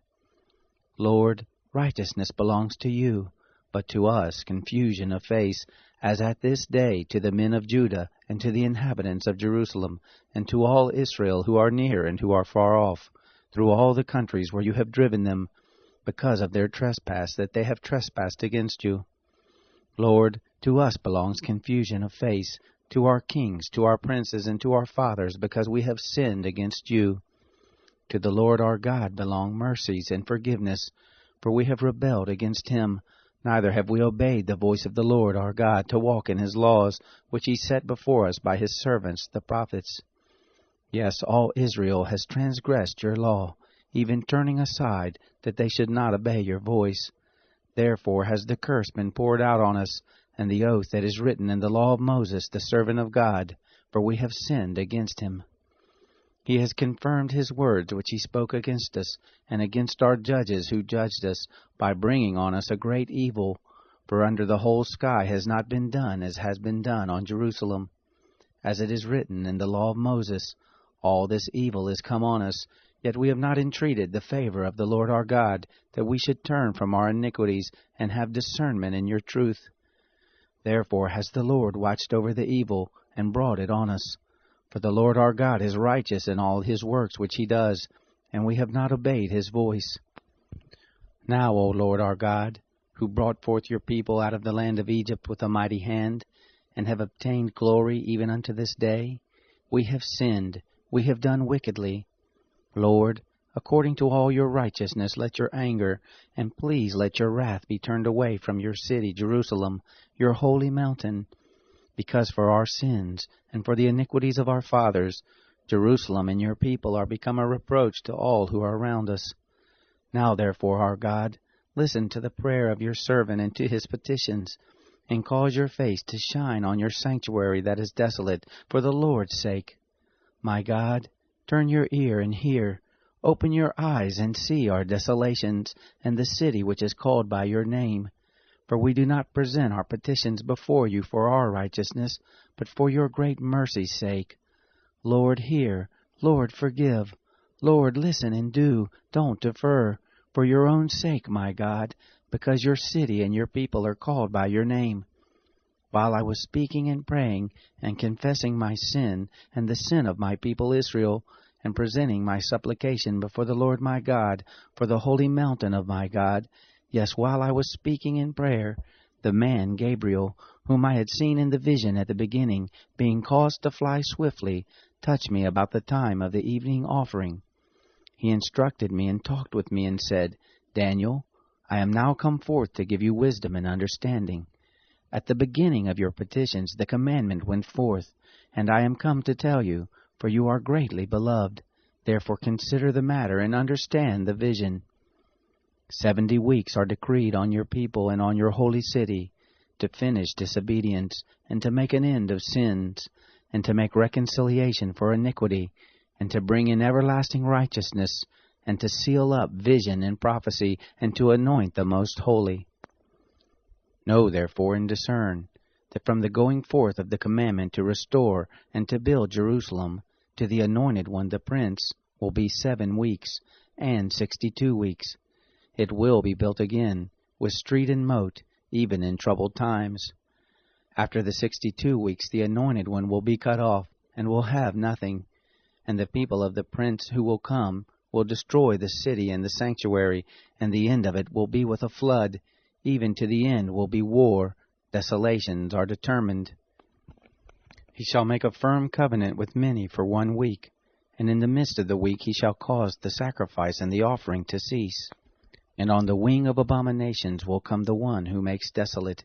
Lord, righteousness belongs to you, but to us confusion of face, as at this day to the men of Judah, and to the inhabitants of Jerusalem, and to all Israel who are near and who are far off, through all the countries where you have driven them, because of their trespass that they have trespassed against you. Lord, to us belongs confusion of face, to our kings, to our princes, and to our fathers, because we have sinned against you. To the Lord our God belong mercies and forgiveness, for we have rebelled against him, neither have we obeyed the voice of the Lord our God to walk in his laws, which he set before us by his servants the prophets. Yes, all Israel has transgressed your law, even turning aside, that they should not obey your voice. Therefore has the curse been poured out on us, and the oath that is written in the law of Moses the servant of God, for we have sinned against him. He has confirmed his words which he spoke against us, and against our judges who judged us, by bringing on us a great evil. For under the whole sky has not been done as has been done on Jerusalem. As it is written in the law of Moses, all this evil is come on us, yet we have not entreated the favor of the Lord our God, that we should turn from our iniquities, and have discernment in your truth. Therefore has the Lord watched over the evil, and brought it on us. For the Lord our God is righteous in all his works which he does, and we have not obeyed his voice. Now, O Lord our God, who brought forth your people out of the land of Egypt with a mighty hand, and have obtained glory even unto this day, we have sinned, we have done wickedly. Lord, according to all your righteousness, let your anger, and please let your wrath be turned away from your city, Jerusalem, your holy mountain. Because for our sins, and for the iniquities of our fathers, Jerusalem and your people are become a reproach to all who are around us. Now therefore, our God, listen to the prayer of your servant and to his petitions, and cause your face to shine on your sanctuary that is desolate, for the Lord's sake. My God, turn your ear and hear. Open your eyes and see our desolations, and the city which is called by your name. For we do not present our petitions before you for our righteousness, but for your great mercy's sake. Lord, hear. Lord, forgive. Lord, listen and do. Don't defer. For your own sake, my God, because your city and your people are called by your name. While I was speaking and praying, and confessing my sin and the sin of my people Israel, and presenting my supplication before the Lord my God, for the holy mountain of my God, yes, while I was speaking in prayer, the man Gabriel, whom I had seen in the vision at the beginning, being caused to fly swiftly, touched me about the time of the evening offering. He instructed me and talked with me and said, Daniel, I am now come forth to give you wisdom and understanding. At the beginning of your petitions the commandment went forth, and I am come to tell you, for you are greatly beloved. Therefore consider the matter and understand the vision. 70 weeks are decreed on your people and on your holy city, to finish disobedience, and to make an end of sins, and to make reconciliation for iniquity, and to bring in everlasting righteousness, and to seal up vision and prophecy, and to anoint the most holy. Know therefore and discern, that from the going forth of the commandment to restore and to build Jerusalem, to the anointed one the prince, will be 7 weeks, and 62 weeks. It will be built again, with street and moat, even in troubled times. After the 62 weeks the anointed one will be cut off, and will have nothing. And the people of the prince who will come will destroy the city and the sanctuary, and the end of it will be with a flood, even to the end will be war. Desolations are determined. He shall make a firm covenant with many for 1 week, and in the midst of the week he shall cause the sacrifice and the offering to cease. And on the wing of abominations will come the one who makes desolate,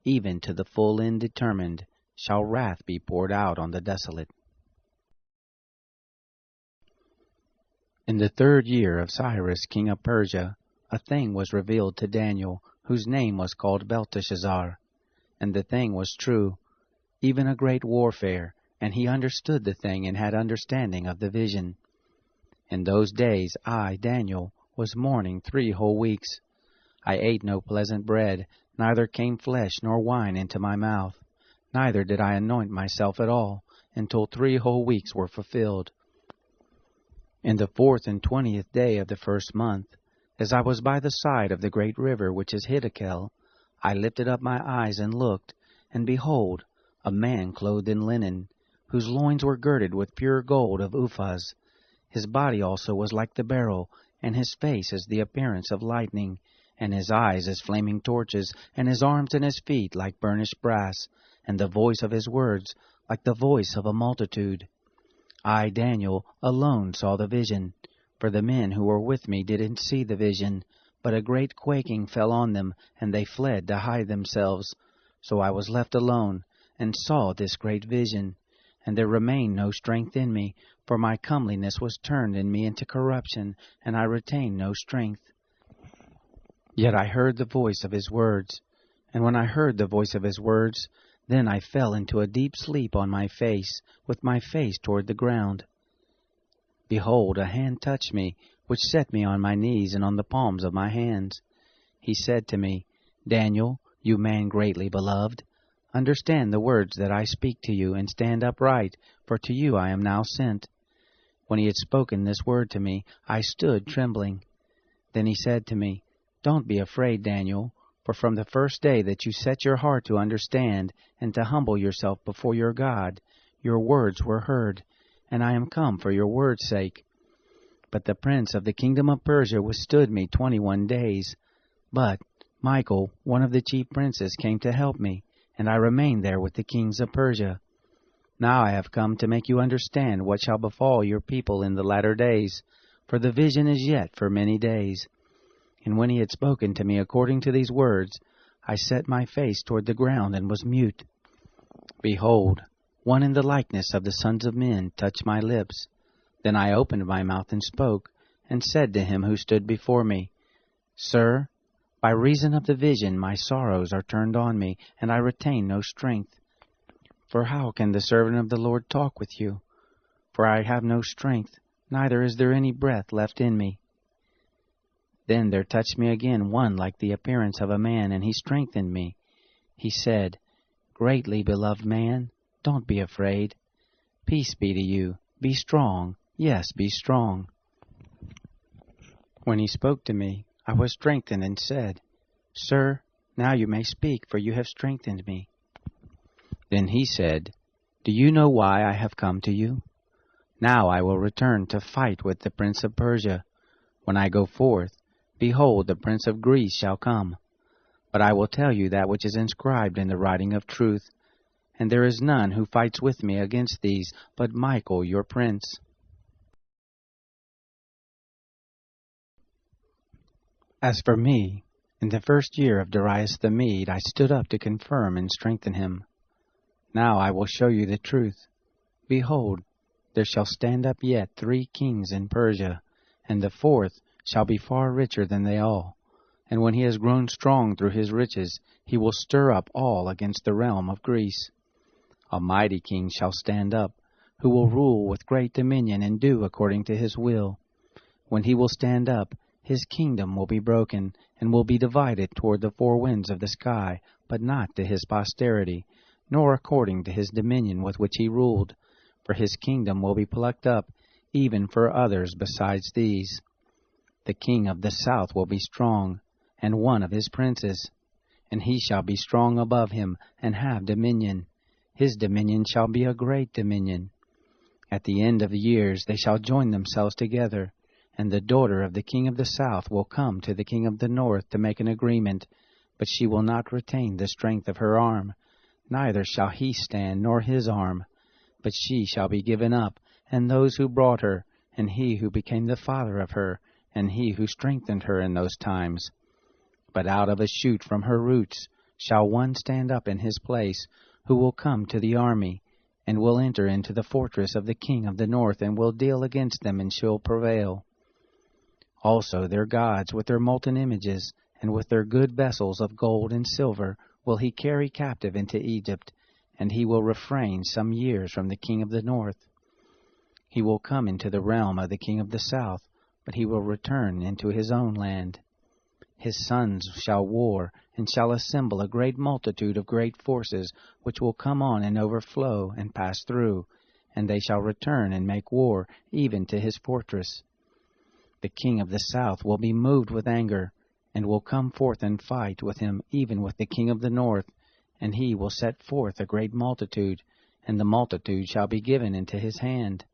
even to the full end determined, shall wrath be poured out on the desolate. In the 3rd year of Cyrus king of Persia, a thing was revealed to Daniel, whose name was called Belteshazzar. And the thing was true, even a great warfare, and he understood the thing and had understanding of the vision. In those days I, Daniel, was mourning 3 whole weeks. I ate no pleasant bread, neither came flesh nor wine into my mouth, neither did I anoint myself at all, until 3 whole weeks were fulfilled. In the 4th and 20th day of the 1st month, as I was by the side of the great river which is Hiddekel, I lifted up my eyes and looked, and behold, a man clothed in linen, whose loins were girded with pure gold of Uphaz. His body also was like the beryl, and his face as the appearance of lightning, and his eyes as flaming torches, and his arms and his feet like burnished brass, and the voice of his words like the voice of a multitude. I, Daniel, alone saw the vision, for the men who were with me didn't see the vision, but a great quaking fell on them, and they fled to hide themselves. So I was left alone, and saw this great vision, and there remained no strength in me, for my comeliness was turned in me into corruption, and I retained no strength. Yet I heard the voice of his words, and when I heard the voice of his words, then I fell into a deep sleep on my face, with my face toward the ground. Behold, a hand touched me, which set me on my knees and on the palms of my hands. He said to me, Daniel, you man greatly beloved, understand the words that I speak to you, and stand upright, for to you I am now sent. When he had spoken this word to me, I stood trembling. Then he said to me, Don't be afraid, Daniel, for from the first day that you set your heart to understand and to humble yourself before your God, your words were heard, and I am come for your word's sake. But the prince of the kingdom of Persia withstood me 21 days. But Michael, one of the chief princes, came to help me, and I remained there with the kings of Persia. Now I have come to make you understand what shall befall your people in the latter days, for the vision is yet for many days. And when he had spoken to me according to these words, I set my face toward the ground and was mute. Behold, one in the likeness of the sons of men touched my lips. Then I opened my mouth and spoke, and said to him who stood before me, Sir, by reason of the vision my sorrows are turned on me, and I retain no strength. For how can the servant of the Lord talk with you? For I have no strength, neither is there any breath left in me. Then there touched me again one like the appearance of a man, and he strengthened me. He said, Greatly beloved man, don't be afraid. Peace be to you. Be strong. Yes, be strong. When he spoke to me, I was strengthened and said, Sir, now you may speak, for you have strengthened me. Then he said, Do you know why I have come to you? Now I will return to fight with the prince of Persia. When I go forth, behold, the prince of Greece shall come. But I will tell you that which is inscribed in the writing of truth. And there is none who fights with me against these, but Michael your prince. As for me, in the first year of Darius the Mede, I stood up to confirm and strengthen him. Now I will show you the truth. Behold, there shall stand up yet 3 kings in Persia, and the 4th shall be far richer than they all. And when he has grown strong through his riches, he will stir up all against the realm of Greece. A mighty king shall stand up, who will rule with great dominion and do according to his will. When he will stand up, his kingdom will be broken, and will be divided toward the 4 winds of the sky, but not to his posterity, nor according to his dominion with which he ruled. For his kingdom will be plucked up, even for others besides these. The king of the south will be strong, and one of his princes. And he shall be strong above him, and have dominion. His dominion shall be a great dominion. At the end of the years they shall join themselves together, and the daughter of the king of the south will come to the king of the north to make an agreement, but she will not retain the strength of her arm, neither shall he stand nor his arm. But she shall be given up, and those who brought her, and he who became the father of her, and he who strengthened her in those times. But out of a shoot from her roots shall one stand up in his place, who will come to the army, and will enter into the fortress of the king of the north, and will deal against them, and shall prevail. Also their gods with their molten images, and with their good vessels of gold and silver, will he carry captive into Egypt, and he will refrain some years from the king of the north. He will come into the realm of the king of the south, but he will return into his own land. His sons shall war, and shall assemble a great multitude of great forces, which will come on and overflow, and pass through, and they shall return and make war, even to his fortress. The king of the south will be moved with anger, and will come forth and fight with him, even with the king of the north, and he will set forth a great multitude, and the multitude shall be given into his hand.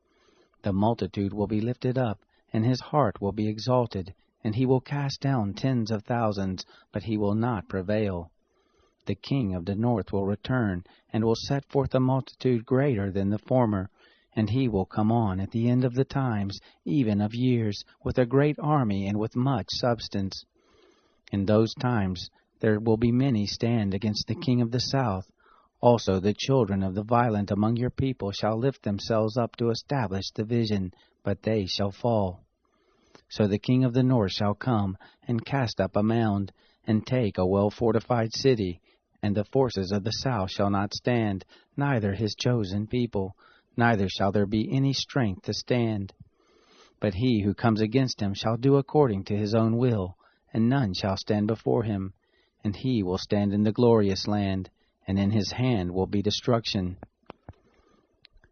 The multitude will be lifted up, and his heart will be exalted, and he will cast down tens of thousands, but he will not prevail. The king of the north will return, and will set forth a multitude greater than the former, and he will come on at the end of the times, even of years, with a great army and with much substance. In those times there will be many stand against the king of the south. Also the children of the violent among your people shall lift themselves up to establish division, but they shall fall. So the king of the north shall come, and cast up a mound, and take a well-fortified city, and the forces of the south shall not stand, neither his chosen people, neither shall there be any strength to stand. But he who comes against him shall do according to his own will, and none shall stand before him. And he will stand in the glorious land, and in his hand will be destruction.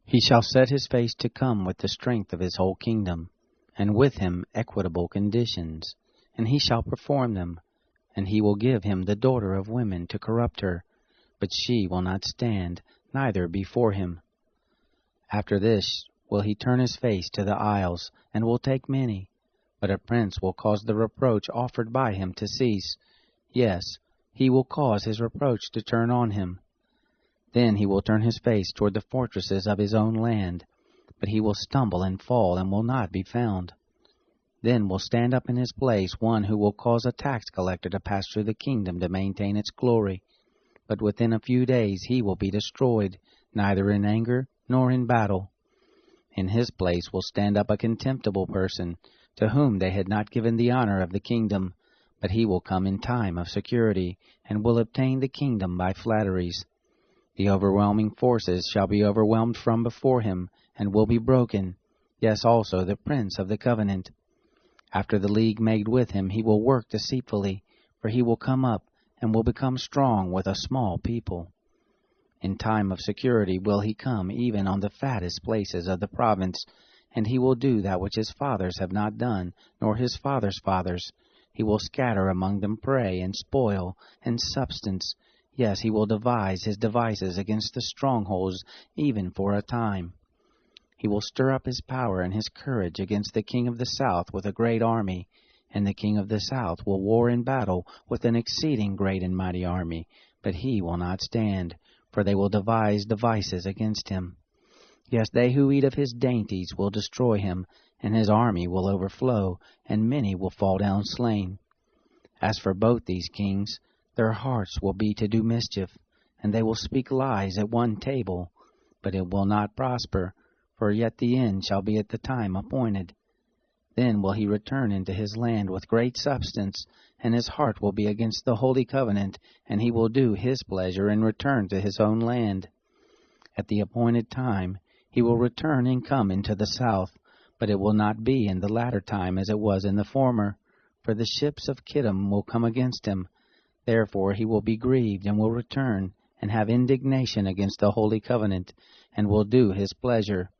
He shall set his face to come with the strength of his whole kingdom, and with him equitable conditions, and he shall perform them. And he will give him the daughter of women to corrupt her, but she will not stand, neither before him. After this will he turn his face to the isles, and will take many. But a prince will cause the reproach offered by him to cease. Yes, he will cause his reproach to turn on him. Then he will turn his face toward the fortresses of his own land, but he will stumble and fall, and will not be found. Then will stand up in his place one who will cause a tax collector to pass through the kingdom to maintain its glory. But within a few days he will be destroyed, neither in anger nor in battle. In his place will stand up a contemptible person, to whom they had not given the honor of the kingdom, but he will come in time of security, and will obtain the kingdom by flatteries. The overwhelming forces shall be overwhelmed from before him, and will be broken, yes, also the prince of the covenant. After the league made with him he will work deceitfully, for he will come up, and will become strong with a small people. In time of security will he come even on the fattest places of the province, and he will do that which his fathers have not done, nor his fathers' fathers. He will scatter among them prey and spoil and substance. Yes, he will devise his devices against the strongholds, even for a time. He will stir up his power and his courage against the king of the south with a great army. And the king of the south will war in battle with an exceeding great and mighty army, but he will not stand, for they will devise devices against him. Yes, they who eat of his dainties will destroy him, and his army will overflow, and many will fall down slain. As for both these kings, their hearts will be to do mischief, and they will speak lies at one table, but it will not prosper, for yet the end shall be at the time appointed. Then will he return into his land with great substance, and his heart will be against the holy covenant, and he will do his pleasure and return to his own land. At the appointed time he will return and come into the south, but it will not be in the latter time as it was in the former, for the ships of Kittim will come against him. Therefore he will be grieved, and will return, and have indignation against the holy covenant, and will do his pleasure.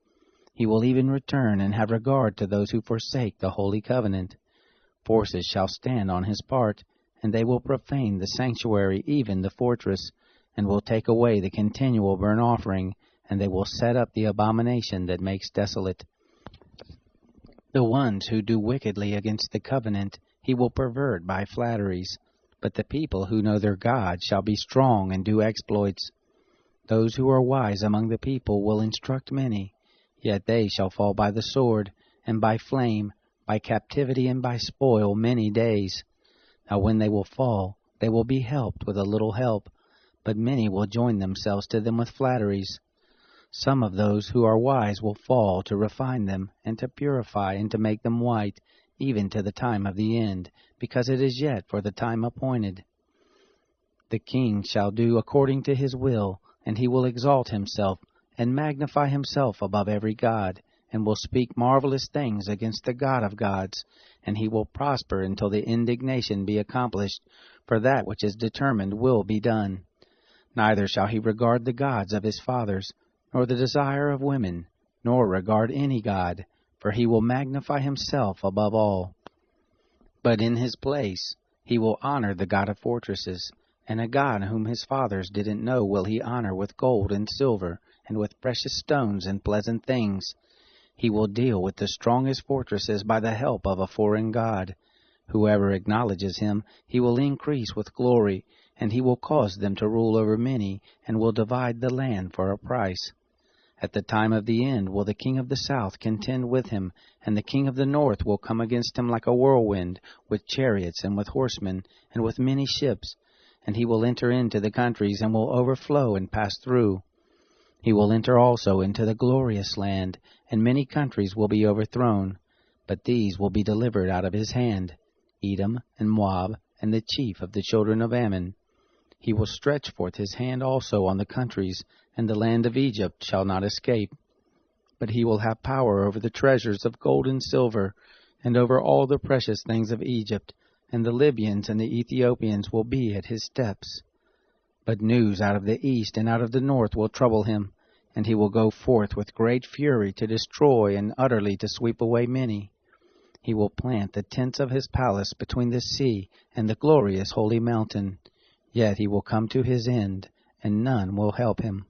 He will even return and have regard to those who forsake the holy covenant. Forces shall stand on his part, and they will profane the sanctuary, even the fortress, and will take away the continual burnt offering, and they will set up the abomination that makes desolate. The ones who do wickedly against the covenant he will pervert by flatteries, but the people who know their God shall be strong and do exploits. Those who are wise among the people will instruct many, yet they shall fall by the sword, and by flame, by captivity, and by spoil many days. Now when they will fall, they will be helped with a little help, but many will join themselves to them with flatteries. Some of those who are wise will fall to refine them, and to purify, and to make them white, even to the time of the end, because it is yet for the time appointed. The king shall do according to his will, and he will exalt himself, and magnify himself above every god, and will speak marvelous things against the God of gods, and he will prosper until the indignation be accomplished, for that which is determined will be done. Neither shall he regard the gods of his fathers, nor the desire of women, nor regard any god, for he will magnify himself above all. But in his place he will honor the God of fortresses, and a God whom his fathers didn't know will he honor with gold and silver, and with precious stones and pleasant things. He will deal with the strongest fortresses by the help of a foreign god. Whoever acknowledges him he will increase with glory, and he will cause them to rule over many, and will divide the land for a price. At the time of the end will the king of the south contend with him, and the king of the north will come against him like a whirlwind, with chariots and with horsemen, and with many ships. And he will enter into the countries, and will overflow and pass through. He will enter also into the glorious land, and many countries will be overthrown, but these will be delivered out of his hand, Edom and Moab, and the chief of the children of Ammon. He will stretch forth his hand also on the countries, and the land of Egypt shall not escape. But he will have power over the treasures of gold and silver, and over all the precious things of Egypt, and the Libyans and the Ethiopians will be at his steps. But news out of the east and out of the north will trouble him, and he will go forth with great fury to destroy and utterly to sweep away many. He will plant the tents of his palace between the sea and the glorious holy mountain. Yet he will come to his end, and none will help him.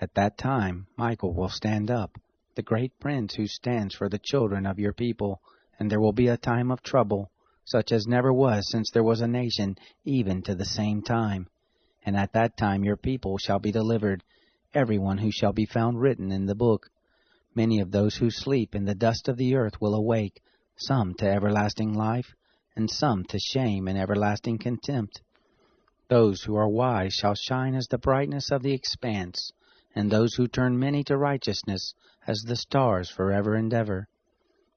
At that time Michael will stand up, the great prince who stands for the children of your people, and there will be a time of trouble, such as never was since there was a nation, even to the same time. And at that time your people shall be delivered, every one who shall be found written in the book. Many of those who sleep in the dust of the earth will awake, some to everlasting life, and some to shame and everlasting contempt. Those who are wise shall shine as the brightness of the expanse, and those who turn many to righteousness as the stars forever and ever.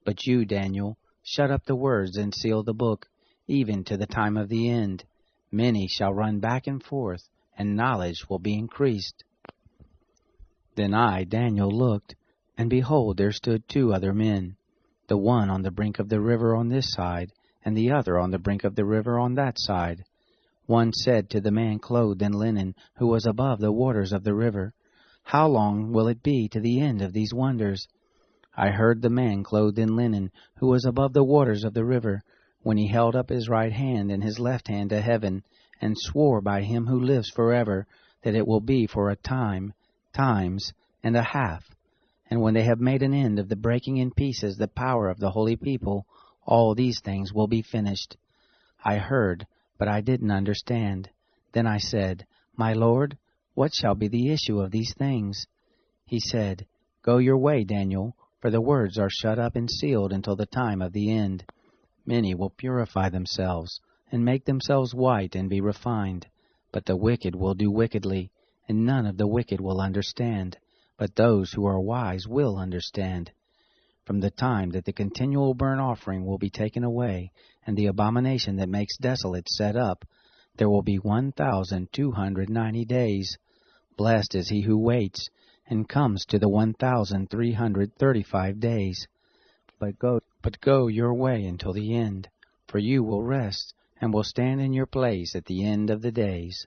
But you, Daniel, shut up the words and seal the book, even to the time of the end. Many shall run back and forth, and knowledge will be increased. Then I, Daniel, looked, and behold, there stood 2 other men, the one on the brink of the river on this side, and the other on the brink of the river on that side. One said to the man clothed in linen, who was above the waters of the river, How long will it be to the end of these wonders? I heard the man clothed in linen, who was above the waters of the river, when he held up his right hand and his left hand to heaven, and swore by him who lives forever, that it will be for a time, times, and a half. And when they have made an end of the breaking in pieces the power of the holy people, all these things will be finished. I heard, but I didn't understand. Then I said, My Lord, what shall be the issue of these things? He said, Go your way, Daniel, for the words are shut up and sealed until the time of the end. Many will purify themselves, and make themselves white and be refined. But the wicked will do wickedly, and none of the wicked will understand. But those who are wise will understand. From the time that the continual burnt offering will be taken away, and the abomination that makes desolate set up, there will be 1,290 days. Blessed is he who waits, and comes to the 1,335 days. But go your way until the end, for you will rest, and will stand in your place at the end of the days.